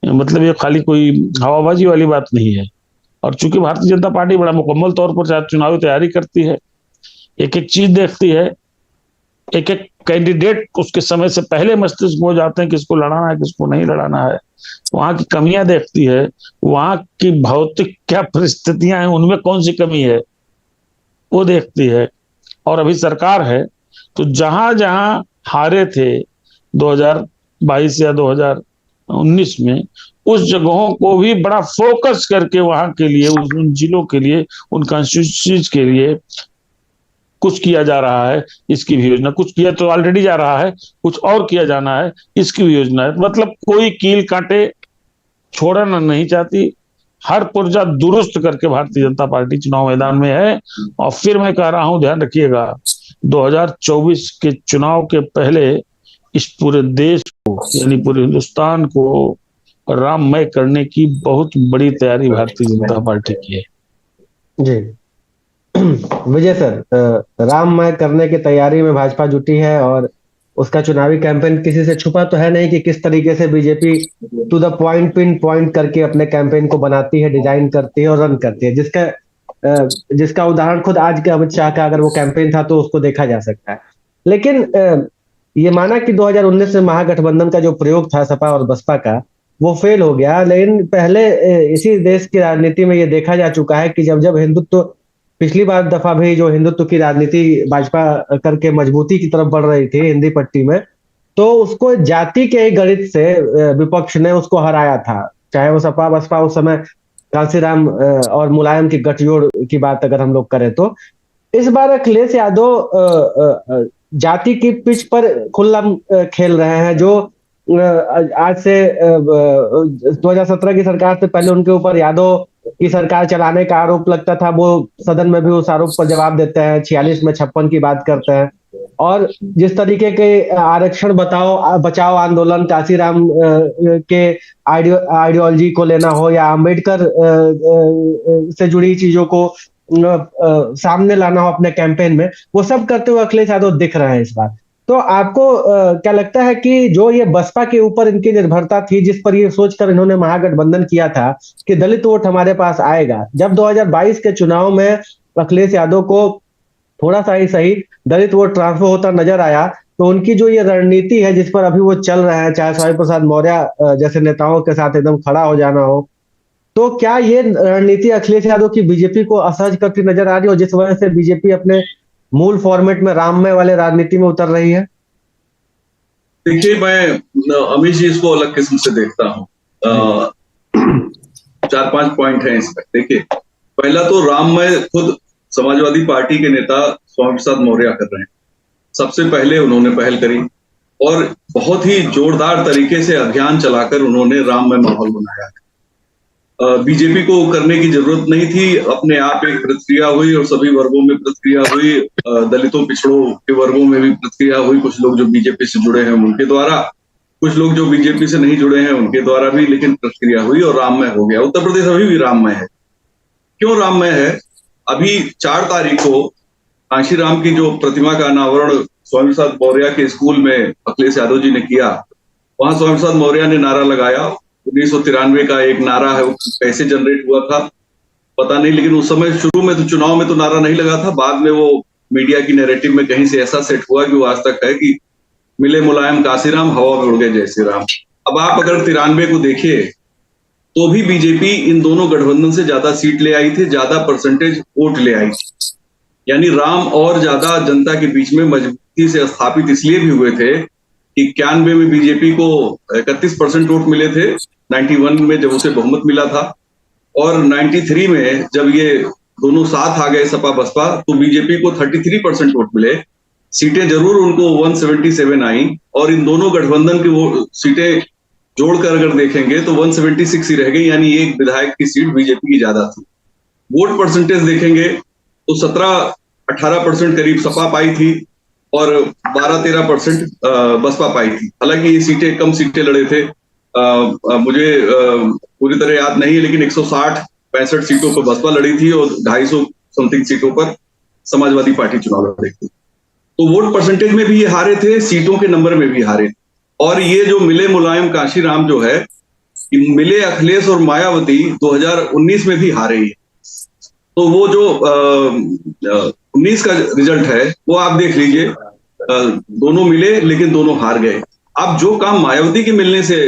मतलब ये खाली कोई हवाबाजी वाली बात नहीं है। और चूंकि भारतीय जनता पार्टी बड़ा मुकम्मल तौर पर चुनावी तैयारी करती है, एक एक चीज देखती है, एक एक कैंडिडेट उसके समय से पहले मस्तिष्क में हो जाते हैं किसको लड़ाना है, किसको नहीं लड़ाना है, वहां की कमियां देखती है, वहां की भौतिक क्या परिस्थितियां हैं, उनमें कौन सी कमी है वो देखती है। और अभी सरकार है, तो जहां जहां हारे थे 2022 या 2019 में, उस जगहों को भी बड़ा फोकस करके वहां के लिए, उन जिलों के लिए, उन कॉन्स्टिट्यूंसीज के लिए कुछ किया जा रहा है। इसकी भी योजना, कुछ किया तो ऑलरेडी जा रहा है, कुछ और किया जाना है, इसकी भी योजना है। मतलब कोई कील काटे छोड़ना नहीं चाहती, हर पुर्जा दुरुस्त करके भारतीय जनता पार्टी चुनाव मैदान में है। और फिर मैं कह रहा हूं, ध्यान रखिएगा, 2024 के चुनाव के पहले इस पूरे देश को, यानी पूरे हिंदुस्तान को राममय करने की बहुत बड़ी तैयारी भारतीय जनता पार्टी की है। जी विजय सर, राममय करने की तैयारी में भाजपा जुटी है और उसका चुनावी कैंपेन किसी से छुपा तो है नहीं कि किस तरीके से BJP to the point, pin point करके अपने कैंपेन को बनाती है, डिजाइन करती है और रन करती है, जिसका उदाहरण खुद आज के अमित शाह का अगर वो कैंपेन था तो उसको देखा जा सकता है। लेकिन ये माना कि 2019 में महागठबंधन का जो प्रयोग था सपा और बसपा का, वो फेल हो गया। लेकिन पहले इसी देश की राजनीति में ये देखा जा चुका है कि जब हिंदुत्व, पिछली बार दफा भी जो हिंदुत्व की राजनीति भाजपा करके मजबूती की तरफ बढ़ रही थी हिंदी पट्टी में, तो उसको जाति के ही गणित से विपक्ष ने उसको हराया था। चाहे वो सपा बसपा उस समय कांसीराम और मुलायम की गठजोड़ की बात अगर हम लोग करें, तो इस बार अखिलेश यादव जाति की पिच पर खुल्ला खेल रहे हैं। जो आज से 2017 की सरकार से पहले उनके ऊपर यादव की सरकार चलाने का आरोप लगता था, वो सदन में भी उस आरोप पर जवाब देते हैं, 46 में 56 की बात करते हैं। और जिस तरीके के आरक्षण बचाओ आंदोलन, कांसीराम के आइडियोलॉजी को लेना हो या अंबेडकर से जुड़ी चीजों को सामने लाना हो अपने कैंपेन में, वो सब करते हुए अखिलेश यादव दिख रहे हैं इस बार। तो आपको क्या लगता है कि जो ये बसपा के ऊपर इनकी निर्भरता थी, जिस पर ये सोचकर इन्होंने महागठबंधन किया था कि दलित वोट हमारे पास आएगा, जब 2022 के चुनाव में अखिलेश यादव को थोड़ा सा ही सही दलित वोट ट्रांसफर होता नजर आया, तो उनकी जो ये रणनीति है जिस पर अभी वो चल रहे हैं, चाहे स्वामी प्रसाद मौर्य जैसे नेताओं के साथ एकदम खड़ा हो जाना हो, तो क्या ये रणनीति अखिलेश यादव की बीजेपी को असहज करती नजर आ रही है, और जिस वजह से बीजेपी अपने मूल फॉर्मेट में राममय वाले राजनीति में उतर रही है? देखिए, मैं अमित जी इसको अलग किस्म से देखता हूँ। 4-5 पॉइंट हैं इसमें। देखिए, पहला तो राममय खुद समाजवादी पार्टी के नेता स्वामी प्रसाद मौर्य कर रहे हैं। सबसे पहले उन्होंने पहल करी और बहुत ही जोरदार तरीके से अभियान चलाकर उन्होंने राममय माहौल बनाया है। बीजेपी को करने की जरूरत नहीं थी, अपने आप एक प्रतिक्रिया हुई और सभी वर्गों में प्रतिक्रिया हुई, दलितों पिछड़ों के वर्गों में भी प्रतिक्रिया हुई, कुछ लोग जो बीजेपी से जुड़े हैं उनके द्वारा, कुछ लोग जो बीजेपी से नहीं जुड़े हैं उनके द्वारा भी, लेकिन प्रतिक्रिया हुई और राममय हो गया। उत्तर प्रदेश अभी भी राममय है। क्यों राममय है? अभी 4 तारीख को कांशीराम की जो प्रतिमा का अनावरण स्वामी प्रसाद मौर्य के स्कूल में अखिलेश यादव जी ने किया, वहां स्वामी प्रसाद मौर्य ने नारा लगाया। 1993 का एक नारा है, वो कैसे जनरेट हुआ था पता नहीं, लेकिन उस समय शुरू में तो चुनाव में तो नारा नहीं लगा था, बाद में वो मीडिया की नैरेटिव में कहीं से ऐसा सेट हुआ कि वो आज तक है कि मिले मुलायम कांसीराम, हवा में उड़ गए जय श्री राम। अब आप अगर 93 को देखिए तो भी बीजेपी इन दोनों गठबंधन से ज्यादा सीट ले आई थी, ज्यादा परसेंटेज वोट ले आई थी। यानी राम और ज्यादा जनता के बीच में मजबूती से स्थापित इसलिए भी हुए थे कि 91 में बीजेपी को 31% वोट मिले थे, 91 में जब उसे बहुमत मिला था, और 93 में जब ये दोनों साथ आ गए सपा बसपा, तो बीजेपी को 33% वोट मिले। सीटें जरूर उनको 177 आई, और इन दोनों गठबंधन की वो सीटें जोड़कर अगर देखेंगे तो 176 ही रह गई, यानी एक विधायक की सीट बीजेपी की ज्यादा थी। वोट परसेंटेज देखेंगे तो 17-18% करीब सपा पाई थथी और 12-13% बसपा पाई थी। हालांकि ये सीटें कम सीटें लड़े थे, मुझे पूरी तरह याद नहीं है, लेकिन 160-65 सीटों पर बसपा लड़ी थी और 250 समथिंग सीटों पर समाजवादी पार्टी चुनाव लड़ी थी। तो वोट परसेंटेज में भी ये हारे थे, सीटों के नंबर में भी हारे। और ये जो मिले मुलायम कांशीराम जो है, मिले अखिलेश और मायावती 2019 में भी हारे ही। तो वो जो 19 का रिजल्ट है वो आप देख लीजिए, दोनों मिले लेकिन दोनों हार गए। अब जो काम मायावती के मिलने से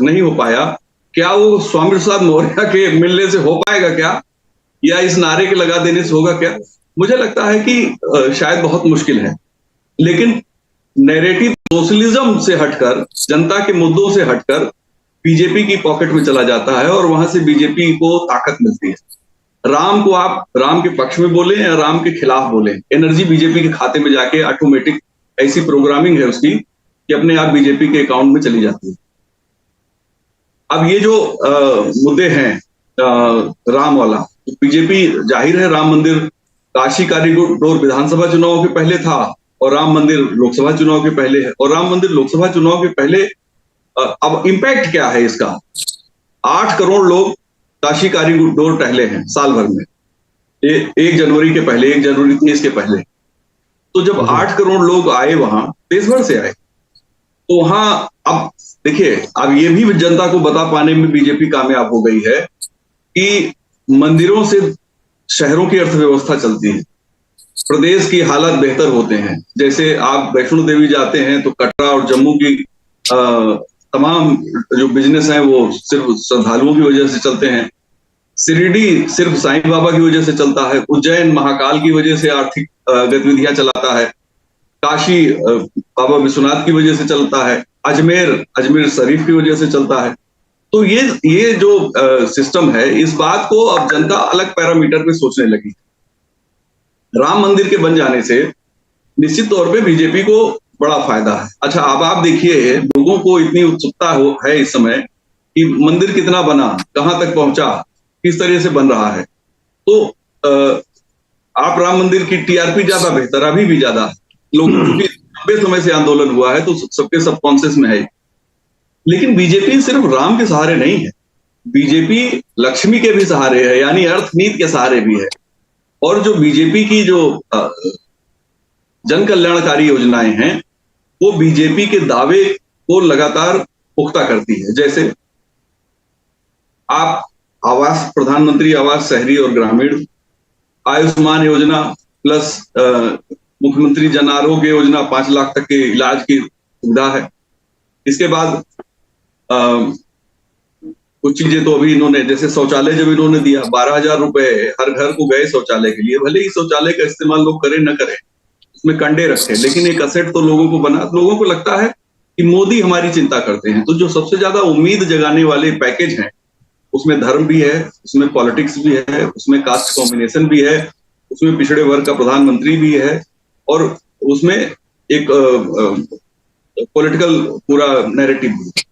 नहीं हो पाया, क्या वो स्वामी प्रसाद मौर्य के मिलने से हो पाएगा क्या, या इस नारे के लगा देने से होगा क्या? मुझे लगता है कि शायद बहुत मुश्किल है, लेकिन नैरेटिव सोशलिज्म से हटकर, जनता के मुद्दों से हटकर बीजेपी की पॉकेट में चला जाता है और वहां से बीजेपी को ताकत मिलती है। राम को आप राम के पक्ष में बोले या राम के खिलाफ बोले, एनर्जी बीजेपी के खाते में जाके ऑटोमेटिक ऐसी प्रोग्रामिंग है उसकी कि अपने आप बीजेपी के अकाउंट में चली जाती है। अब ये जो मुद्दे हैं राम वाला, तो बीजेपी जाहिर है राम मंदिर काशी कॉरिडोर विधानसभा चुनाव के पहले था और राम मंदिर लोकसभा चुनाव के पहले है, और राम मंदिर लोकसभा चुनाव के पहले अब इम्पैक्ट क्या है इसका? 8 करोड़ लोग काशी कॉरिडोर टहले हैं साल भर में, 1 जनवरी के पहले, 1 जनवरी 23 के पहले। तो जब 8 करोड़ लोग आए, वहां देश भर से आए, तो वहां अब देखिए, अब ये भी जनता को बता पाने में बीजेपी कामयाब हो गई है कि मंदिरों से शहरों की अर्थव्यवस्था चलती है, प्रदेश की हालत बेहतर होते हैं। जैसे आप वैष्णो देवी जाते हैं तो कटरा और जम्मू की तमाम जो बिजनेस हैं वो सिर्फ श्रद्धालुओं की वजह से चलते हैं। शिरडी सिर्फ साईं बाबा की वजह से चलता है। उज्जैन महाकाल की वजह से आर्थिक गतिविधियां चलाता है। काशी बाबा विश्वनाथ की वजह से चलता है। अजमेर शरीफ की वजह से चलता है। तो ये जो सिस्टम है, इस बात को अब जनता अलग पैरामीटर पे सोचने लगी। राम मंदिर के बन जाने से निश्चित तौर पे बीजेपी को बड़ा फायदा है। अच्छा, अब आप देखिए, लोगों को इतनी उत्सुकता है इस समय कि मंदिर कितना बना, कहां तक पहुंचा, किस तरह से बन रहा है। तो आप राम मंदिर की टीआरपी ज्यादा बेहतर, अभी भी ज्यादा लोगों को, लंबे समय से आंदोलन हुआ है तो सबके सबकॉन्शियस में है। लेकिन बीजेपी सिर्फ राम के सहारे नहीं है, बीजेपी लक्ष्मी के भी सहारे है, यानी अर्थनीति के सहारे भी है। और जो बीजेपी की जो जन कल्याणकारी योजनाएं हैं, वो बीजेपी के दावे को लगातार पुख्ता करती है। जैसे आप आवास, प्रधानमंत्री आवास शहरी और ग्रामीण, आयुष्मान योजना प्लस मुख्यमंत्री जन आरोग्य योजना, 5 लाख तक के इलाज की सुविधा है। इसके बाद कुछ चीजें तो अभी इन्होंने, जैसे शौचालय जब इन्होंने दिया, 12,000 रुपए हर घर को गए शौचालय के लिए। भले ही शौचालय का इस्तेमाल लोग करें न करें, उसमें कंडे रखे, लेकिन एक असेट तो लोगों को बना। लोगों को लगता है कि मोदी हमारी चिंता करते हैं। तो जो सबसे ज्यादा उम्मीद जगाने वाले पैकेज हैं, उसमें धर्म भी है, उसमें पॉलिटिक्स भी है, उसमें कास्ट कॉम्बिनेशन भी है, उसमें पिछड़े वर्ग का प्रधानमंत्री भी है, और उसमें एक पॉलिटिकल पूरा नैरेटिव भी है।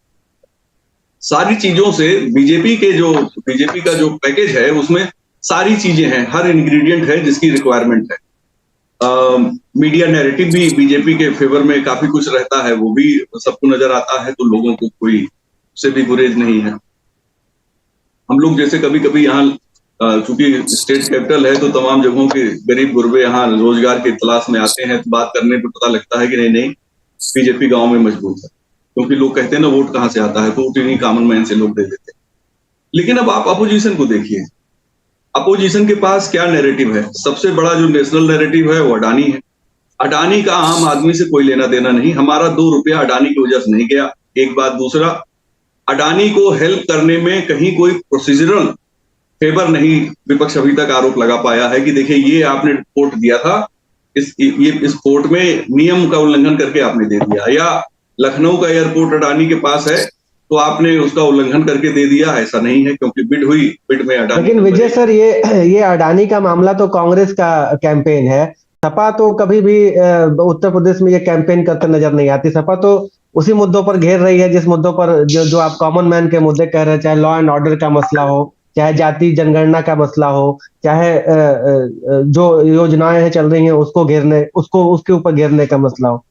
सारी चीजों से बीजेपी का जो पैकेज है, उसमें सारी चीजें हैं, हर इंग्रेडिएंट है जिसकी रिक्वायरमेंट है। मीडिया नैरेटिव भी बीजेपी के फेवर में काफी कुछ रहता है, वो भी सबको नजर आता है, तो लोगों को कोई उससे भी गुरेज नहीं है। हम लोग जैसे कभी कभी यहाँ, चूंकि स्टेट कैपिटल है, तो तमाम जगहों के गरीब गुरबे यहाँ रोजगार की तलाश में आते हैं, तो बात करने पर पता लगता है कि नहीं बीजेपी गांव में मजबूत है। क्योंकि लोग कहते हैं ना, वोट कहां से आता है, तो वोट इन्हीं कॉमन मैन से लोग दे देते हैं। लेकिन अब आप अपोजिशन को देखिए, अपोजिशन के पास क्या नैरेटिव है। सबसे बड़ा जो नेशनल नैरेटिव है वो अडानी है। अडानी का आम आदमी से कोई लेना देना नहीं। हमारा 2 रुपया अडानी की वजह से नहीं गया, एक बात। दूसरा, अडानी को हेल्प करने में कहीं कोई प्रोसीजरल फेवर नहीं विपक्ष अभी तक आरोप लगा पाया है कि देखिए ये आपने रिपोर्ट दिया था, इस कोर्ट में नियम का उल्लंघन करके आपने दे दिया, या लखनऊ का एयरपोर्ट अडानी के पास है तो आपने उसका उल्लंघन करके दे दिया। ऐसा नहीं है, क्योंकि बिड हुई, बिड में अडानी। लेकिन विजय सर, ये अडानी का मामला तो कांग्रेस का कैंपेन है। सपा तो कभी भी उत्तर प्रदेश में ये कैंपेन करते नजर नहीं आती। सपा तो उसी मुद्दों पर घेर रही है जिस मुद्दों पर जो आप कॉमन मैन के मुद्दे कह रहे हैं, चाहे लॉ एंड ऑर्डर का मसला हो, चाहे जाति जनगणना का मसला हो, चाहे जो योजनाएं चल रही हैं उसको घेरने, उसके ऊपर घेरने का मसला हो।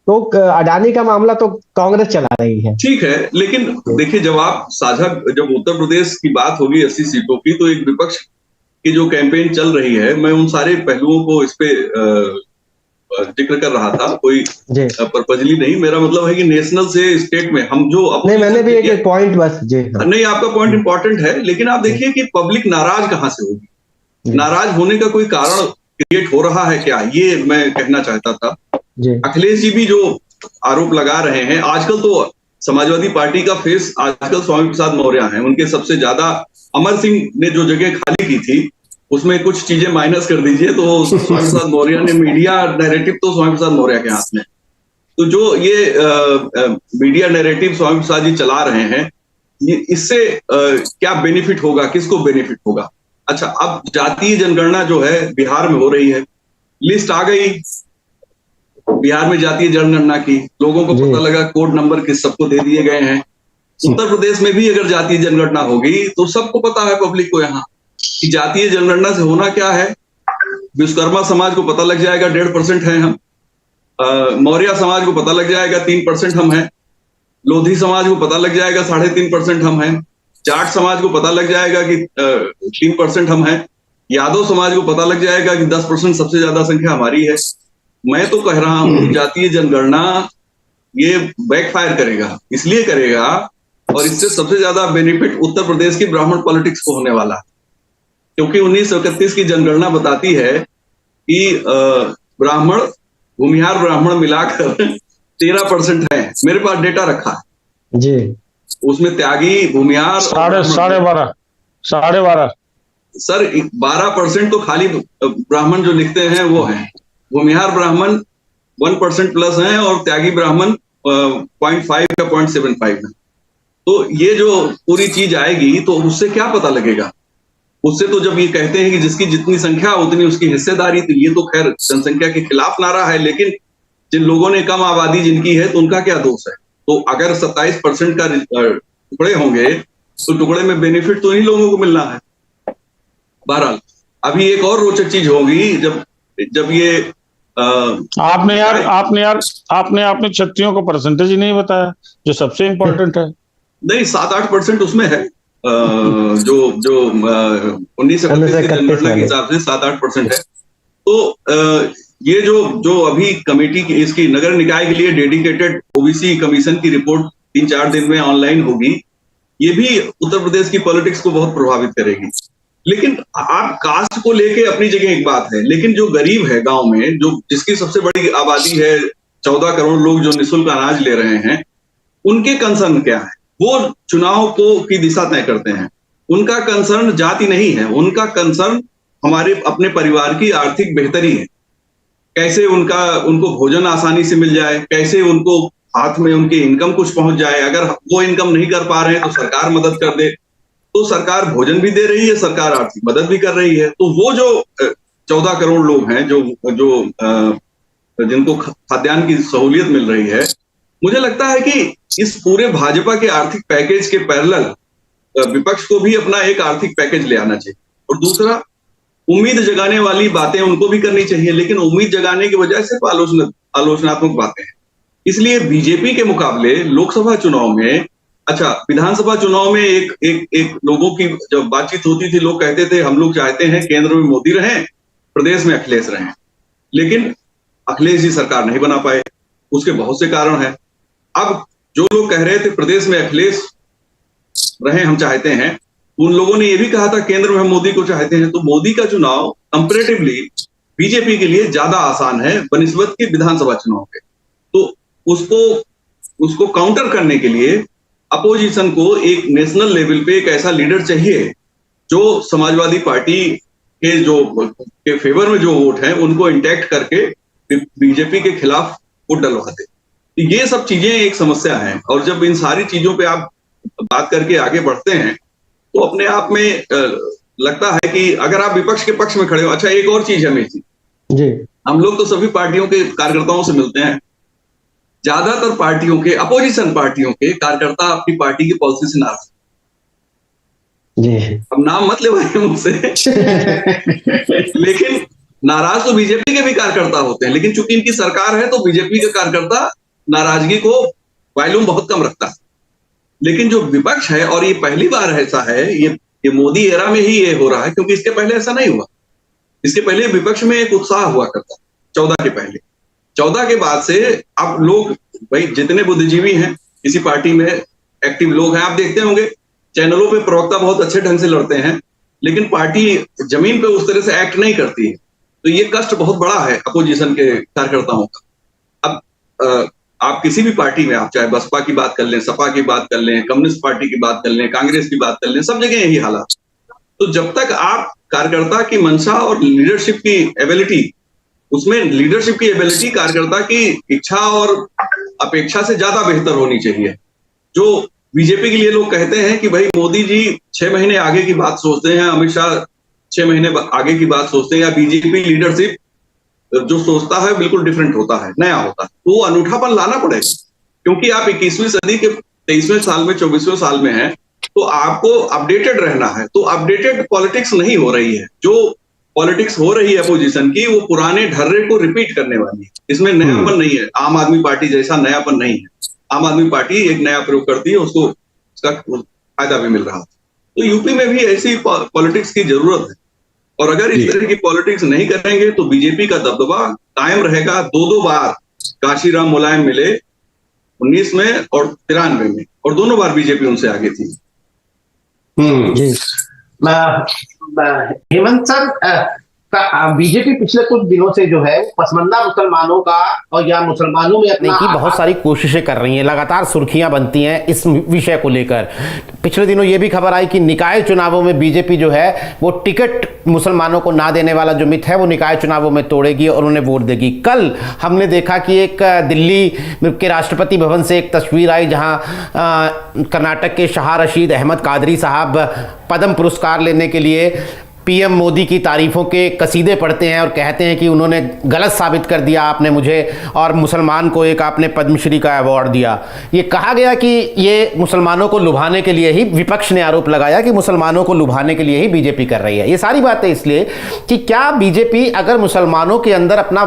तो अडानी का मामला तो कांग्रेस चला रही है। ठीक है, लेकिन देखिए, जब उत्तर प्रदेश की बात होगी 80 सीटों की, तो एक विपक्ष की जो कैंपेन चल रही है, मैं उन सारे पहलुओं को इस पे जिक्र कर रहा था, कोई पर्पजली नहीं। मेरा मतलब है कि नेशनल से स्टेट में हम जो नहीं, मैंने भी एक पॉइंट बस नहीं, आपका पॉइंट इंपॉर्टेंट है, लेकिन आप देखिए कि पब्लिक नाराज कहां से होगी। नाराज होने का कोई कारण क्रिएट हो रहा है क्या, ये मैं कहना चाहता था। अखिलेश जी भी जो आरोप लगा रहे हैं, आजकल तो समाजवादी पार्टी का फेस आजकल स्वामी प्रसाद मौर्य हैं। उनके सबसे ज्यादा, अमर सिंह ने जो जगह खाली की थी, उसमें कुछ चीजें माइनस कर दीजिए तो स्वामी प्रसाद मौर्य ने मीडिया नैरेटिव तो स्वामी प्रसाद मौर्य के हाथ में। तो जो ये मीडिया नैरेटिव स्वामी प्रसाद जी चला रहे हैं, ये इससे क्या बेनिफिट होगा, किसको बेनिफिट होगा? अच्छा, अब जातीय जनगणना जो है बिहार में हो रही है, लिस्ट आ गई बिहार में जातीय जनगणना की, लोगों को पता लगा, कोड नंबर किस सबको दे दिए गए हैं। उत्तर प्रदेश में भी अगर जातीय जनगणना होगी तो सबको पता है, पब्लिक को यहाँ, कि जातीय जनगणना से होना क्या है। विश्वकर्मा समाज को पता लग जाएगा 1.5% है हम, मौर्य समाज को पता लग जाएगा 3% हम हैं, लोधी समाज को पता लग जाएगा 3.5% हम हैं, जाट समाज को पता लग जाएगा कि 3% हम हैं, यादव समाज को पता लग जाएगा कि 10% सबसे ज्यादा संख्या हमारी है। मैं तो कह रहा हूं जातीय जनगणना ये बैकफायर करेगा, इसलिए करेगा, और इससे सबसे ज्यादा बेनिफिट उत्तर प्रदेश की ब्राह्मण पॉलिटिक्स को होने वाला है, क्योंकि 1931 की जनगणना बताती है कि ब्राह्मण, भूमिहार ब्राह्मण मिलाकर 13% है। मेरे पास डेटा रखा है जी, उसमें त्यागी, भूमिहार साढ़े बारह सर 12% तो खाली ब्राह्मण जो लिखते हैं वो हैं, भूमिहार ब्राह्मण 1% प्लस हैं और त्यागी ब्राह्मण 0.5 या 0.75 है। तो ये जो पूरी चीज आएगी तो उससे क्या पता लगेगा? उससे तो जब ये कहते हैं कि जिसकी जितनी संख्या उतनी उसकी हिस्सेदारी, तो ये तो खैर जनसंख्या के खिलाफ नारा है, लेकिन जिन लोगों ने कम आबादी जिनकी है तो उनका क्या दोष है? तो अगर 27% का टुकड़े होंगे तो टुकड़े में बेनिफिट तो इन्हीं लोगों को मिलना है। बहरहाल अभी एक और रोचक चीज होगी जब ये आपने क्षत्रियों को परसेंटेज ही नहीं बताया, जो सबसे इंपॉर्टेंट है। नहीं, 7-8% उसमें है, जो 1931 की जनगणना के हिसाब से 7-8% है। तो ये जो अभी कमेटी की, इसकी नगर निकाय के लिए डेडिकेटेड ओबीसी कमीशन की रिपोर्ट 3-4 दिन में ऑनलाइन होगी, ये भी उत्तर प्रदेश की पॉलिटिक्स को बहुत प्रभावित करेगी। लेकिन आप कास्ट को लेके अपनी जगह एक बात है, लेकिन जो गरीब है गांव में, जो जिसकी सबसे बड़ी आबादी है, 14 करोड़ लोग जो निःशुल्क अनाज ले रहे हैं, उनके कंसर्न क्या है? वो चुनाव की दिशा तय करते हैं। उनका कंसर्न जाति नहीं है, उनका कंसर्न हमारे अपने परिवार की आर्थिक बेहतरी है। कैसे उनको भोजन आसानी से मिल जाए, कैसे उनको हाथ में उनकी इनकम कुछ पहुंच जाए। अगर वो इनकम नहीं कर पा रहे हैं तो सरकार मदद कर दे, तो सरकार भोजन भी दे रही है, सरकार आर्थिक मदद भी कर रही है। तो वो जो 14 करोड़ लोग हैं जो जिनको खाद्यान्न की सहूलियत मिल रही है, मुझे लगता है कि इस पूरे भाजपा के आर्थिक पैकेज के पैरेलल विपक्ष को भी अपना एक आर्थिक पैकेज ले आना चाहिए। और दूसरा, उम्मीद जगाने वाली बातें उनको भी करनी चाहिए, लेकिन उम्मीद जगाने की बजाय सिर्फ आलोचनात्मक बातें हैं। इसलिए बीजेपी के मुकाबले लोकसभा चुनाव में, अच्छा विधानसभा चुनाव में एक लोगों की जब बातचीत होती थी, लोग कहते थे हम लोग चाहते हैं केंद्र में मोदी रहें, प्रदेश में अखिलेश रहें, लेकिन अखिलेश जी सरकार नहीं बना पाए। उसके बहुत से कारण हैं। अब जो लोग कह रहे थे प्रदेश में अखिलेश रहे हम चाहते हैं, उन लोगों ने ये भी कहा था केंद्र में हम मोदी को चाहते हैं। तो मोदी का चुनाव कंपैरेटिवली बीजेपी के लिए ज्यादा आसान है बनिस्बत के विधानसभा चुनाव के। तो उसको काउंटर करने के लिए अपोजिशन को एक नेशनल लेवल पे एक ऐसा लीडर चाहिए जो समाजवादी पार्टी के फेवर में जो वोट हैं उनको इंटैक्ट करके बीजेपी के खिलाफ वोट डलवा दे। ये सब चीजें एक समस्या है, और जब इन सारी चीजों पे आप बात करके आगे बढ़ते हैं तो अपने आप में लगता है कि अगर आप विपक्ष के पक्ष में खड़े हो। अच्छा, एक और चीज है मेरी जी, हम लोग तो सभी पार्टियों के कार्यकर्ताओं से मिलते हैं, ज्यादातर पार्टियों के, अपोजिशन पार्टियों के कार्यकर्ता अपनी पार्टी की पॉलिसी से नाराज जी। अब नाम मत ले भाई मुझसे लेकिन नाराज तो बीजेपी के भी कार्यकर्ता होते हैं, लेकिन चूंकि इनकी सरकार है तो बीजेपी के कार्यकर्ता नाराजगी को वॉल्यूम बहुत कम रखता है। लेकिन जो विपक्ष है, और ये पहली बार ऐसा है, ये मोदी एरा में ही ये हो रहा है, क्योंकि इसके पहले ऐसा नहीं हुआ। इसके पहले विपक्ष में एक उत्साह हुआ करता, 14 के पहले। 14 के बाद से अब लोग, भाई जितने बुद्धिजीवी हैं किसी पार्टी में, एक्टिव लोग हैं, आप देखते होंगे चैनलों पे प्रवक्ता बहुत अच्छे ढंग से लड़ते हैं, लेकिन पार्टी जमीन पे उस तरह से एक्ट नहीं करती है। तो ये कष्ट बहुत बड़ा है अपोजिशन के कार्यकर्ताओं का। अब आप किसी भी पार्टी में, आप चाहे बसपा की बात कर लें, सपा की बात कर लें, कम्युनिस्ट पार्टी की बात कर लें, कांग्रेस की बात कर लें, सब जगह यही हालात। तो जब तक आप कार्यकर्ता की मंशा और लीडरशिप की एबिलिटी, उसमें लीडरशिप की एबिलिटी कार्यकर्ता की इच्छा और अपेक्षा से ज्यादा बेहतर होनी चाहिए। जो बीजेपी के लिए लोग कहते हैं कि भाई मोदी जी 6 महीने आगे की बात सोचते हैं, अमित शाह 6 महीने आगे की बात सोचते हैं, या बीजेपी लीडरशिप जो सोचता है बिल्कुल डिफरेंट होता है, नया होता है, तो वो अनूठापन लाना पड़ेगा। क्योंकि आप 21वीं सदी के 23वें साल में, 24वें साल में हैं, तो आपको अपडेटेड रहना है। तो अपडेटेड पॉलिटिक्स नहीं हो रही है। जो पॉलिटिक्स हो रही है अपोजिशन की, वो पुराने ढर्रे को रिपीट करने वाली है। इसमें नयापन नहीं है। आम आदमी पार्टी जैसा नयापन नहीं है। आम आदमी पार्टी एक नया प्रयोग करती है, उसको उसका फायदा भी मिल रहा है। तो यूपी में भी ऐसी पॉलिटिक्स की जरूरत है। और अगर इस तरह की पॉलिटिक्स नहीं करेंगे तो बीजेपी का दबदबा कायम रहेगा। 2-2 बार काशीराम मुलायम मिले, 19 में और 93 में, और दोनों बार बीजेपी उनसे आगे थी। जी हेमंत सर, बीजेपी पिछले कुछ दिनों से जो है पसमानदा मुसलमानों का और या मुसलमानों में अपने की बहुत सारी कोशिशें कर रही हैं, लगातार सुर्खियां बनती हैं इस विषय को लेकर। पिछले दिनों ये भी खबर आई कि निकाय चुनावों में बीजेपी जो है वो टिकट मुसलमानों को ना देने वाला जो मिथ है वो निकाय चुनावों में तोड़ेगी और उन्हें वोट देगी। कल हमने देखा कि एक दिल्ली के राष्ट्रपति भवन से एक तस्वीर आई जहां कर्नाटक के शाह रशीद अहमद कादरी साहब पद्म पुरस्कार लेने के लिए पीएम मोदी की तारीफों के कसीदे पढ़ते हैं और कहते हैं कि उन्होंने गलत साबित कर दिया आपने मुझे, और मुसलमान को एक आपने पद्मश्री का अवार्ड दिया। ये कहा गया कि ये मुसलमानों को लुभाने के लिए ही, विपक्ष ने आरोप लगाया कि मुसलमानों को लुभाने के लिए ही बीजेपी कर रही है। ये सारी बातें इसलिए कि क्या बीजेपी अगर मुसलमानों के अंदर अपना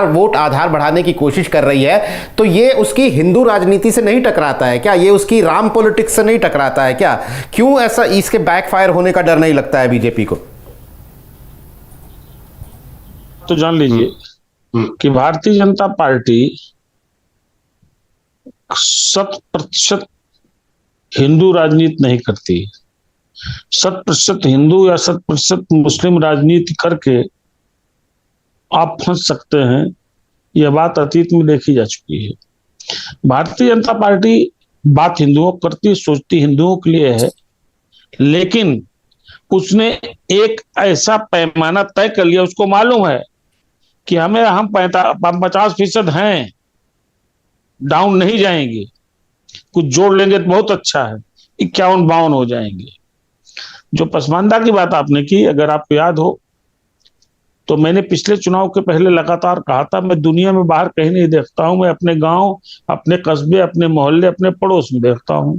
वोट आधार बढ़ाने की कोशिश कर रही है तो ये उसकी हिंदू राजनीति से नहीं टकराता है क्या? ये उसकी राम पॉलिटिक्स से नहीं टकराता है क्या? क्यों ऐसा इसके बैकफायर होने का डर नहीं लगता है बीजेपी को? तो जान लीजिए कि भारतीय जनता पार्टी 100% हिंदू राजनीति नहीं करती। 100% हिंदू या 100% मुस्लिम राजनीति करके आप फंस सकते हैं, यह बात अतीत में देखी जा चुकी है। भारतीय जनता पार्टी बात हिंदुओं करती, सोचती हिंदुओं के लिए है, लेकिन उसने एक ऐसा पैमाना तय कर लिया, उसको मालूम है कि हम 50% हैं, डाउन नहीं जाएंगे, कुछ जोड़ लेंगे तो बहुत अच्छा है, 51-52 हो जाएंगे। जो पसमानदा की बात आपने की, अगर आपको याद हो तो मैंने पिछले चुनाव के पहले लगातार कहा था, मैं दुनिया में बाहर कहीं नहीं देखता हूं, मैं अपने गांव, अपने कस्बे, अपने मोहल्ले, अपने पड़ोस में देखता हूं,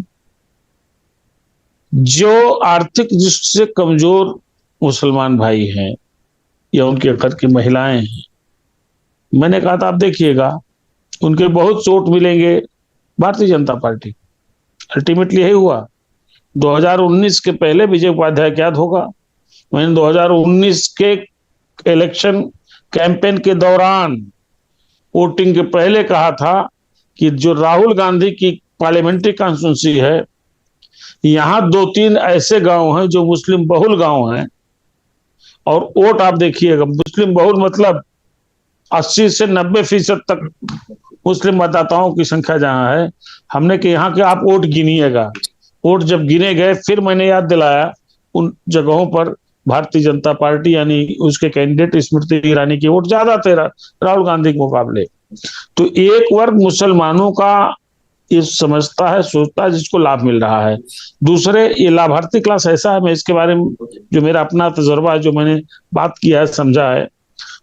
जो आर्थिक दृष्टि से कमजोर मुसलमान भाई हैं या उनके घर की महिलाएं हैं, मैंने कहा था आप देखिएगा उनके बहुत चोट मिलेंगे भारतीय जनता पार्टी। अल्टीमेटली यही हुआ। 2019 के पहले विजय उपाध्याय क्या होगा, मैंने 2019 के इलेक्शन कैंपेन के दौरान वोटिंग के पहले कहा था कि जो राहुल गांधी की पार्लियामेंट्री कॉन्स्टिट्यूंसी है, यहां 2-3 ऐसे गांव हैं जो मुस्लिम बहुल गांव हैं, और वोट आप देखिएगा, मुस्लिम बहुल मतलब 80 से 90% तक मुस्लिम मतदाताओं की संख्या जहां है, हमने कि यहाँ के आप वोट गिनिएगा। वोट जब गिने गए, फिर मैंने याद दिलाया उन जगहों पर भारतीय जनता पार्टी यानी उसके कैंडिडेट स्मृति ईरानी की वोट ज्यादा थे राहुल गांधी के मुकाबले। तो एक वर्ग मुसलमानों का ये समझता है, सोचता है, जिसको लाभ मिल रहा है। दूसरे, ये लाभार्थी क्लास ऐसा है, मैं इसके बारे में जो मेरा अपना तजुर्बा है, जो मैंने बात किया है, समझा है,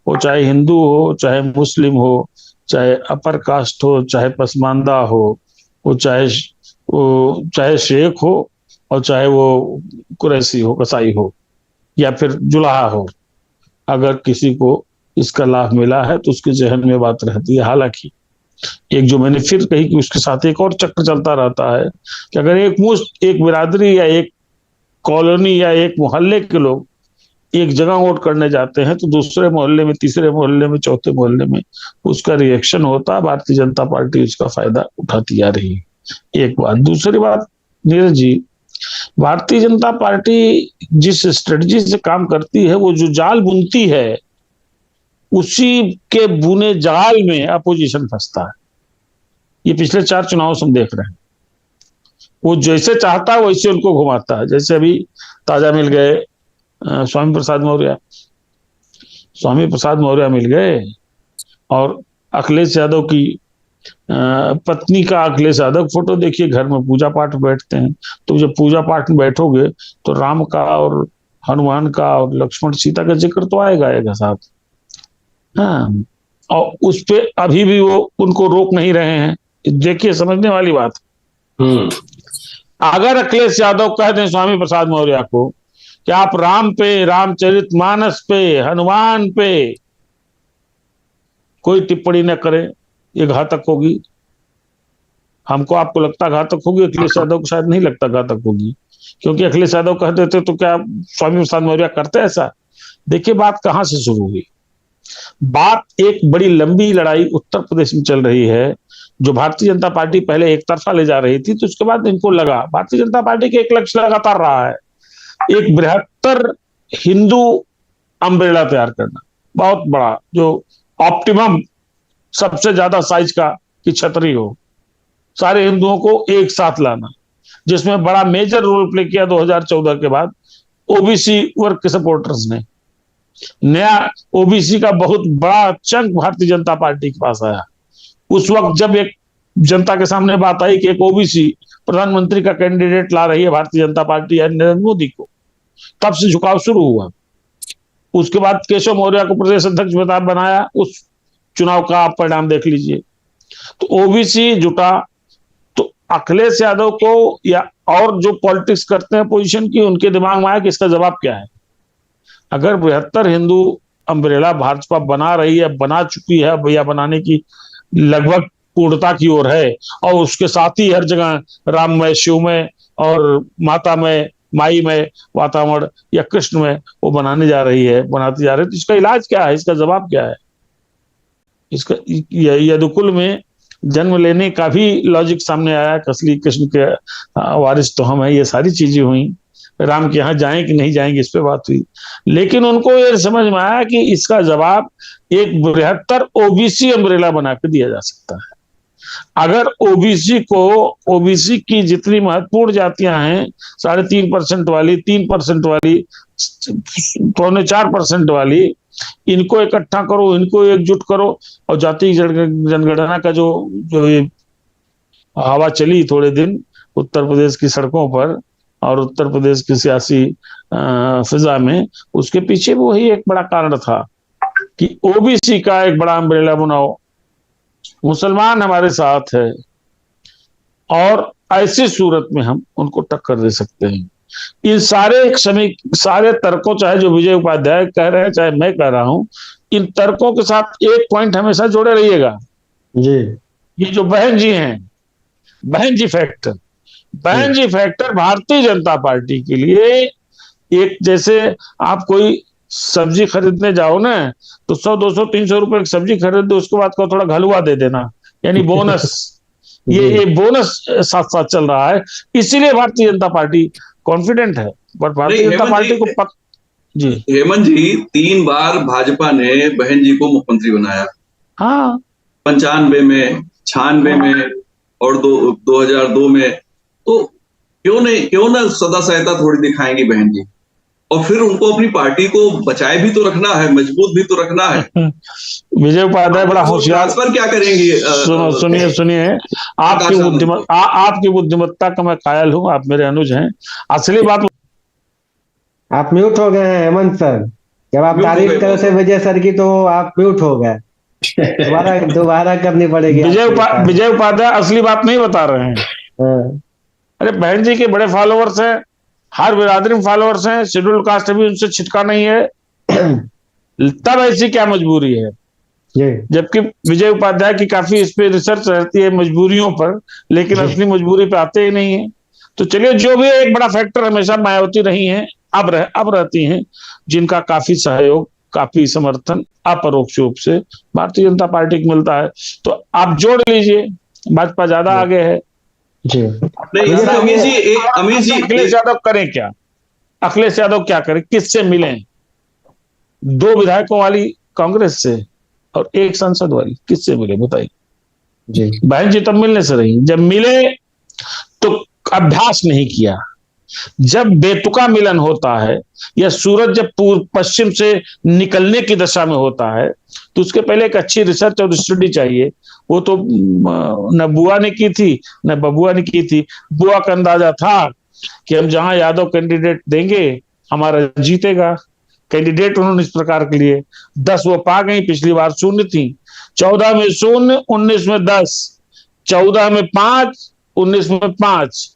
वो चाहे हिंदू हो, चाहे मुस्लिम हो, चाहे अपर कास्ट हो, चाहे पसमानदा हो, वो चाहे शेख हो, और चाहे वो कुरैशी हो, कसाई हो, या फिर जुलाहा हो, अगर किसी को इसका लाभ मिला है तो उसके जहन में बात रहती है। हालांकि एक जो मैंने फिर कही कि उसके साथ एक और चक्र चलता रहता है कि अगर एक बिरादरी या एक कॉलोनी या एक मोहल्ले के लोग एक जगह वोट करने जाते हैं तो दूसरे मोहल्ले में, तीसरे मोहल्ले में, चौथे मोहल्ले में उसका रिएक्शन होता है। भारतीय जनता पार्टी उसका फायदा उठाती आ रही है। एक बात। दूसरी बात, नीरज जी, भारतीय जनता पार्टी जिस स्ट्रेटजी से काम करती है, वो जो जाल बुनती है, उसी के बुने जाल में अपोजिशन फंसता है। ये पिछले 4 चुनाव से हम देख रहे हैं। वो जैसे चाहता है वैसे उनको घुमाता है। जैसे अभी ताजा मिल गए स्वामी प्रसाद मौर्य। स्वामी प्रसाद मौर्य मिल गए और अखिलेश यादव की पत्नी का अखिलेश यादव फोटो देखिए, घर में पूजा पाठ बैठते हैं। तो जब पूजा पाठ में बैठोगे तो राम का और हनुमान का और लक्ष्मण सीता का जिक्र तो आएगा साहब। हाँ, और उस पे अभी भी वो उनको रोक नहीं रहे हैं। देखिए, समझने वाली बात। अगर अखिलेश यादव कह दें स्वामी प्रसाद मौर्य को कि आप राम पे, रामचरितमानस पे, हनुमान पे कोई टिप्पणी न करें, ये घातक होगी। हमको आपको लगता घातक होगी, अखिलेश यादव को शायद नहीं लगता घातक होगी, क्योंकि अखिलेश यादव कह देते तो क्या स्वामी प्रसाद मौर्य करते ऐसा? देखिए बात कहां से शुरू हुई। बात एक बड़ी लंबी लड़ाई उत्तर प्रदेश में चल रही है, जो भारतीय जनता पार्टी पहले एक तरफा ले जा रही थी, तो उसके बाद इनको लगा, भारतीय जनता पार्टी के एक लक्ष्य लगातार रहा है, एक बृहत्तर हिंदू अम्ब्रेला तैयार करना, बहुत बड़ा, जो ऑप्टिमम सबसे ज्यादा साइज का की छतरी हो, सारे हिंदुओं को एक साथ लाना, जिसमें बड़ा मेजर रोल प्ले किया 2014 के बाद ओबीसी वर्ग के सपोर्टर्स ने। नया ओबीसी का बहुत बड़ा चंक भारतीय जनता पार्टी के पास आया। उस वक्त जब एक जनता के सामने बात आई कि एक ओबीसी प्रधानमंत्री का कैंडिडेट ला रही है भारतीय जनता पार्टी या नरेंद्र मोदी को, तब से झुकाव शुरू हुआ। उसके बाद केशव मौर्य को प्रदेश अध्यक्ष बनाया, उस चुनाव का आप परिणाम देख लीजिए। तो ओबीसी जुटा, तो अखिलेश यादव को या और जो पॉलिटिक्स करते हैं पोजीशन की, उनके दिमाग में आया कि इसका जवाब क्या है। अगर बृहत्तर हिंदू अम्ब्रेला भाजपा बना रही है, बना चुकी है या बनाने की लगभग पूर्णता की ओर है, और उसके साथ ही हर जगह राम में, शिव में और माता में, माई में वातावरण या कृष्ण में वो बनाने जा रही है, बनाती जा रही है, तो इसका इलाज क्या है, इसका जवाब क्या है? इसका यदुकुल में जन्म लेने का भी लॉजिक सामने आया, कसली कृष्ण के वारिस तो हम है, ये सारी चीजें हुई। राम के यहाँ जाएं कि नहीं जाएंगे, इस पे बात हुई। लेकिन उनको ये समझ में आया कि इसका जवाब एक बृहत्तर ओबीसी अम्ब्रेला बना के दिया जा सकता है। अगर ओबीसी की जितनी महत्वपूर्ण जातियां हैं, 3.5% वाली, 3% वाली, 4.25% वाली, इनको इकट्ठा करो, इनको एकजुट करो, और जाति जनगणना का जो हवा चली थोड़े दिन उत्तर प्रदेश की सड़कों पर और उत्तर प्रदेश की सियासी फिजा में, उसके पीछे वो ही एक बड़ा कारण था कि ओबीसी का एक बड़ा अम्ब्रेला बनाओ, मुसलमान हमारे साथ है, और ऐसी सूरत में हम उनको टक्कर दे सकते हैं। इन सारे तर्कों, चाहे जो विजय उपाध्याय कह रहे हैं, चाहे मैं कह रहा हूं, इन तर्कों के साथ एक पॉइंट हमेशा जोड़े रहिएगा जी। ये जो बहन जी हैं, बहन जी फैक्टर भारतीय जनता पार्टी के लिए एक, जैसे आप कोई सब्जी खरीदने जाओ ना, तो 100, 200, 300 रुपए की सब्जी खरीद दो, उसके बाद को थोड़ा घलुआ दे देना, यानी बोनस। ये बोनस साथ साथ चल रहा है, इसीलिए भारतीय जनता पार्टी कॉन्फिडेंट है। बट भारतीय जनता पार्टी को जी हेमंत जी, 3 बार भाजपा ने बहन जी को मुख्यमंत्री बनाया। हाँ, 95 में, 96 में और 2002 में। तो क्यों ना सदा सहायता थोड़ी दिखाएंगी बहन जी, और फिर उनको अपनी पार्टी को बचाए भी तो रखना है, मजबूत भी तो रखना है। विजय उपाध्याय बड़ा होशियार। ट्रांसफर क्या करेंगी? सुनिए, आपकी बुद्धिमत्ता का मैं कायल हूँ, आप मेरे अनुज हैं। असली बात, आप म्यूट हो गए हैं हेमंत सर, जब आप तारीफ कर रहे थे विजय सर की तो आप म्यूट हो गए, दोबारा करनी पड़ेगी। विजय उपाध्याय असली बात नहीं बता रहे हैं। अरे बहन जी के बड़े फॉलोअर्स हैं, हर बिरादरी में फॉलोअर्स हैं, शेड्यूल कास्ट भी उनसे छिटका नहीं है, तब ऐसी क्या मजबूरी है? जबकि विजय उपाध्याय की काफी इस पे रिसर्च रहती है मजबूरियों पर, लेकिन असली मजबूरी पे आते ही नहीं है। तो चलिए, जो भी एक बड़ा फैक्टर हमेशा मायावती रही हैं, अब रहती हैं, जिनका काफी सहयोग, काफी समर्थन अपरोक्ष रूप से भारतीय जनता पार्टी को मिलता है। तो आप जोड़ लीजिए, भाजपा ज्यादा आगे है जी। अमीर जी, अखिलेश यादव करें क्या? अखिलेश यादव क्या करें? किससे मिले? 2 विधायकों वाली कांग्रेस से और 1 सांसद वाली, किससे मिले बताइए जी? बहन जी तब मिलने से रही, जब मिले तो अभ्यास नहीं किया, जब बेतुका मिलन होता है या सूरज जब पश्चिम से निकलने की दशा में होता है तो उसके पहले एक अच्छी रिसर्च और स्टडी चाहिए। वो तो न बुआ ने की थी न बबुआ ने की थी। बुआ का अंदाजा था कि हम जहां यादव कैंडिडेट देंगे हमारा जीतेगा। कैंडिडेट उन्होंने इस प्रकार के लिए 10 वो पा गई, पिछली बार 0 थी। 14 में 0, 19 में 10, 14 में 5, 19 में 5,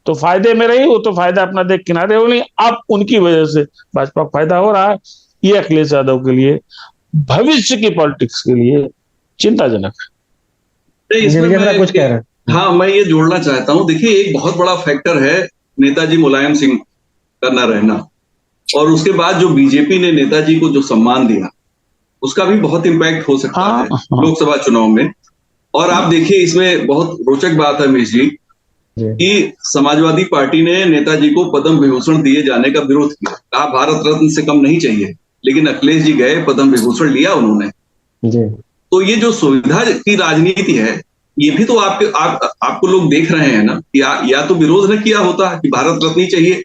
तो फायदे में रही। वो तो फायदा अपना देख किनारे हो गई। अब उनकी वजह से भाजपा को फायदा हो रहा है। ये अखिलेश यादव के लिए भविष्य की पॉलिटिक्स के लिए चिंताजनक है। इसमें मैं कुछ कह रहा हूं। हाँ, मैं ये जोड़ना चाहता हूं। देखिए, एक बहुत बड़ा फैक्टर है नेताजी मुलायम सिंह का न रहना, और उसके बाद जो बीजेपी ने नेताजी को जो सम्मान दिया उसका भी बहुत इम्पैक्ट हो सकता है लोकसभा चुनाव में। और आप देखिए, इसमें बहुत रोचक बात है मिश जी कि समाजवादी पार्टी ने नेताजी को पद्म विभूषण दिए जाने का विरोध किया, कहा भारत रत्न से कम नहीं चाहिए, लेकिन अखिलेश जी गए, पद्म विभूषण लिया उन्होंने। तो ये जो सुविधा की राजनीति है, ये भी तो आपको लोग देख रहे हैं ना। या तो विरोध न किया होता कि भारत रत्न ही चाहिए,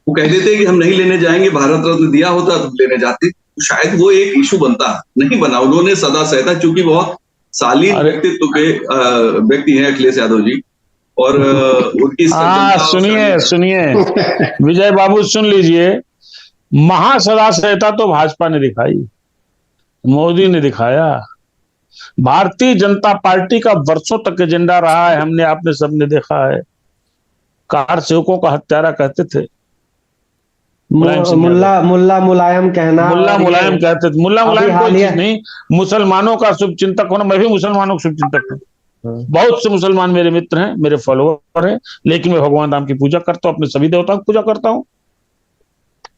वो कह देते कि हम नहीं लेने जाएंगे, भारत रत्न दिया होता तो लेने जाते, तो शायद वो एक इशू बनता। नहीं बना। उन्होंने सदा सहता, चूंकि बहुत शालीन व्यक्तित्व के व्यक्ति हैं अखिलेश यादव जी, और उनकी सुनिए विजय बाबू, सुन लीजिए। महासदा सहता तो भाजपा ने दिखाई, मोदी ने दिखाया। भारतीय जनता पार्टी का वर्षों तक एजेंडा रहा है, हमने आपने सबने देखा है। कार सेवकों का हत्यारा कहते थे, मुल्ला मुलायम कहना, मुल्ला मुलायम कहते थे। मुल्ला मुलायम कोई चीज नहीं, मुसलमानों का शुभ चिंतक होना। मैं भी मुसलमानों का शुभ चिंतक हूँ। बहुत से मुसलमान मेरे मित्र हैं, मेरे फॉलोअर हैं, लेकिन मैं भगवान राम की पूजा करता हूँ, अपने सभी देवताओं की पूजा करता हूँ।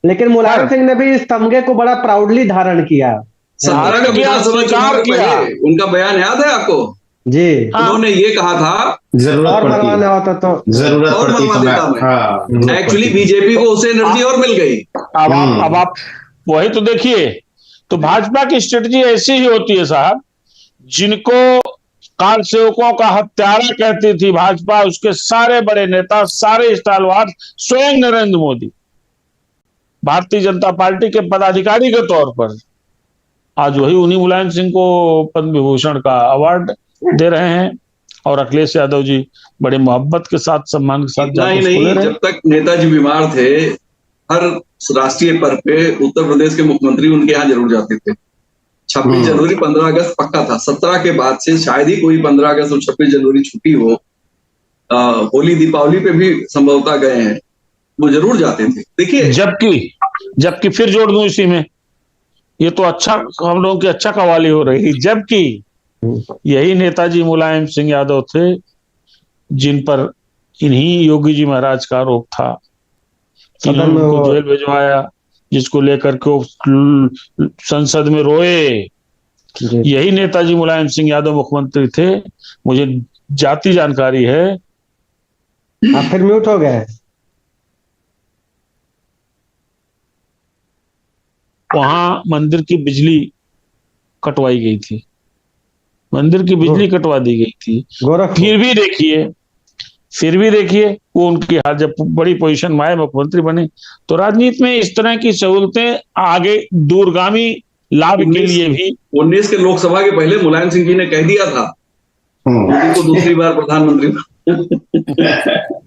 लेकिन मुलायम सिंह ने भी इस तमगे को बड़ा प्राउडली धारण किया। 17 का विधानसभा चुनाव के पहले उनका बयान याद है आपको जी? उन्होंने ये कहा था, जरूरत मनवाना होता तो जरूरत और पड़ती मनवा देता मैं। एक्चुअली बीजेपी को उसे एनर्जी और मिल गई। अब आप वही तो देखिए। तो भाजपा की स्ट्रेटजी ऐसी ही होती है साहब। जिनको कार सेवकों का हत्यारा कहती थी भाजपा, उसके सारे बड़े नेता, सारे स्टालवार, स्वयं नरेंद्र मोदी भारतीय जनता पार्टी के पदाधिकारी के तौर पर आज वही उन्हीं मुलायम सिंह को पद्म विभूषण का अवार्ड दे रहे हैं। और अखिलेश यादव जी बड़े मोहब्बत के साथ, सम्मान के साथ नहीं, जब तक नेताजी बीमार थे, हर राष्ट्रीय पर्व पे उत्तर प्रदेश के मुख्यमंत्री उनके यहाँ जरूर जाते थे। 26 जनवरी 15 अगस्त पक्का था। 17 के बाद से शायद ही कोई 15 अगस्त और 26 जनवरी छुट्टी हो। होली दीपावली पे भी संभवतः गए हैं, वो जरूर जाते थे। देखिए, जबकि फिर जोड़ दूं इसी में, ये तो अच्छा हम लोगों की अच्छा कवाली हो रही। जबकि यही नेताजी मुलायम सिंह यादव थे जिन पर इन्हीं योगी जी महाराज का आरोप था, इन्होंने उनको जेल भिजवाया, जिसको लेकर के संसद में रोए। यही नेताजी मुलायम सिंह यादव मुख्यमंत्री थे। मुझे जाती जानकारी है। आप फिर म्यूट हो गए। वहां मंदिर की बिजली कटवाई गई थी, मंदिर की बिजली कटवा दी गई थी। फिर भी देखिए वो उनकी हाल, जब बड़ी पोजीशन में आए, मुख्यमंत्री बने, तो राजनीति में इस तरह की सहूलतें आगे दूरगामी लाभ के लिए भी। 19 के लोकसभा के पहले मुलायम सिंह जी ने कह दिया था मोदी को दूसरी बार प्रधानमंत्री।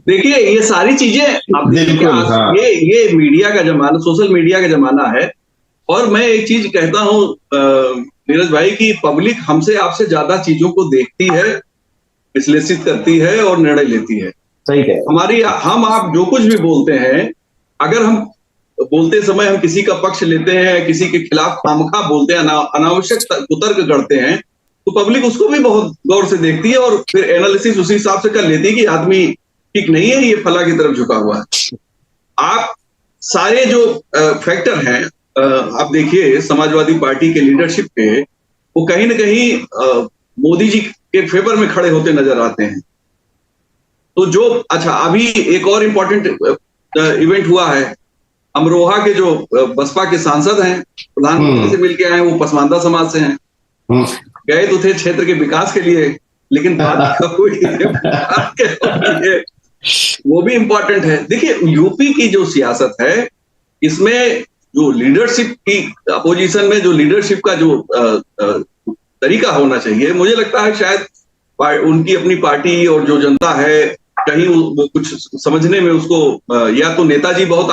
देखिए, ये सारी चीजें अब ये मीडिया का जमाना, सोशल मीडिया का जमाना है। और मैं एक चीज कहता हूं नीरज भाई की पब्लिक हमसे आपसे ज्यादा चीजों को देखती है, विश्लेषित करती है और निर्णय लेती है। सही है। हम आप जो कुछ भी बोलते हैं, अगर हम बोलते समय हम किसी का पक्ष लेते हैं, किसी के खिलाफ खामखा बोलते हैं, अनावश्यक कुतर्क करते हैं, तो पब्लिक उसको भी बहुत गौर से देखती है और फिर एनालिसिस उसी हिसाब से कर लेती है कि आदमी ठीक नहीं है, ये फला की तरफ झुका हुआ है। आप सारे जो फैक्टर हैं, आप देखिए समाजवादी पार्टी के लीडरशिप पे, वो कहीं ना कहीं मोदी जी के फेवर में खड़े होते नजर आते हैं। तो जो अभी एक और इम्पोर्टेंट इवेंट हुआ है, अमरोहा के जो बसपा के सांसद हैं, प्रधानमंत्री से मिलके आए, वो पसमानदा समाज से हैं। गए तो थे क्षेत्र के विकास के लिए, लेकिन बात कोई वो भी इम्पोर्टेंट है। देखिए, यूपी की जो सियासत है, इसमें जो लीडरशिप की अपोजिशन में जो लीडरशिप का जो तरीका होना चाहिए, मुझे लगता है शायद उनकी अपनी पार्टी और जो जनता है, कहीं वो कुछ समझने में उसको या तो नेताजी बहुत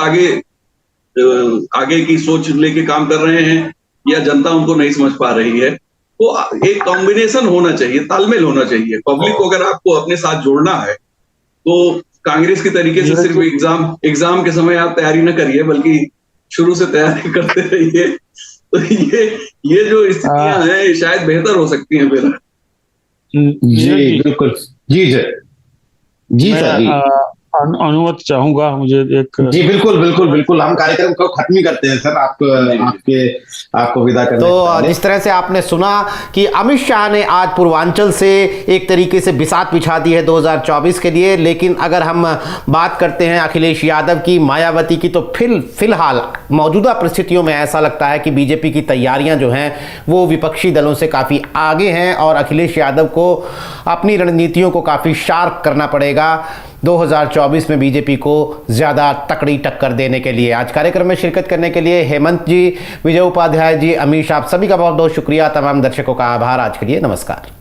आगे की सोच लेके काम कर रहे हैं, या जनता उनको नहीं समझ पा रही है। तो एक कॉम्बिनेशन होना चाहिए, तालमेल होना चाहिए। पब्लिक को अगर आपको अपने साथ जोड़ना है, तो कांग्रेस की तरीके से सिर्फ एग्जाम के समय आप तैयारी न करिए, बल्कि शुरू से तैयारी करते रहिए। तो ये जो स्थितियां हैं, शायद बेहतर हो सकती हैं फिर। जी बिल्कुल। जी सर जी, अनुमति चाहूंगा, मुझे एक। जी बिल्कुल बिल्कुल बिल्कुल, हम कार्यक्रम को खत्म ही करते हैं सर, आपको विदा करने तो जिस तरह से आपने सुना कि अमित शाह ने आज पूर्वांचल से एक तरीके से बिसात बिछा दी है 2024 के लिए। लेकिन अगर हम बात करते हैं अखिलेश यादव की, मायावती की, तो फिलहाल मौजूदा परिस्थितियों में ऐसा लगता है कि बीजेपी की तैयारियां जो हैं वो विपक्षी दलों से काफ़ी आगे हैं और अखिलेश यादव को अपनी रणनीतियों को काफ़ी शार्प करना पड़ेगा 2024 में बीजेपी को ज़्यादा तकड़ी टक्कर देने के लिए। आज कार्यक्रम में शिरकत करने के लिए हेमंत जी, विजय उपाध्याय जी, अमीश, आप सभी का बहुत बहुत शुक्रिया। तमाम दर्शकों का आभार। आज के लिए नमस्कार।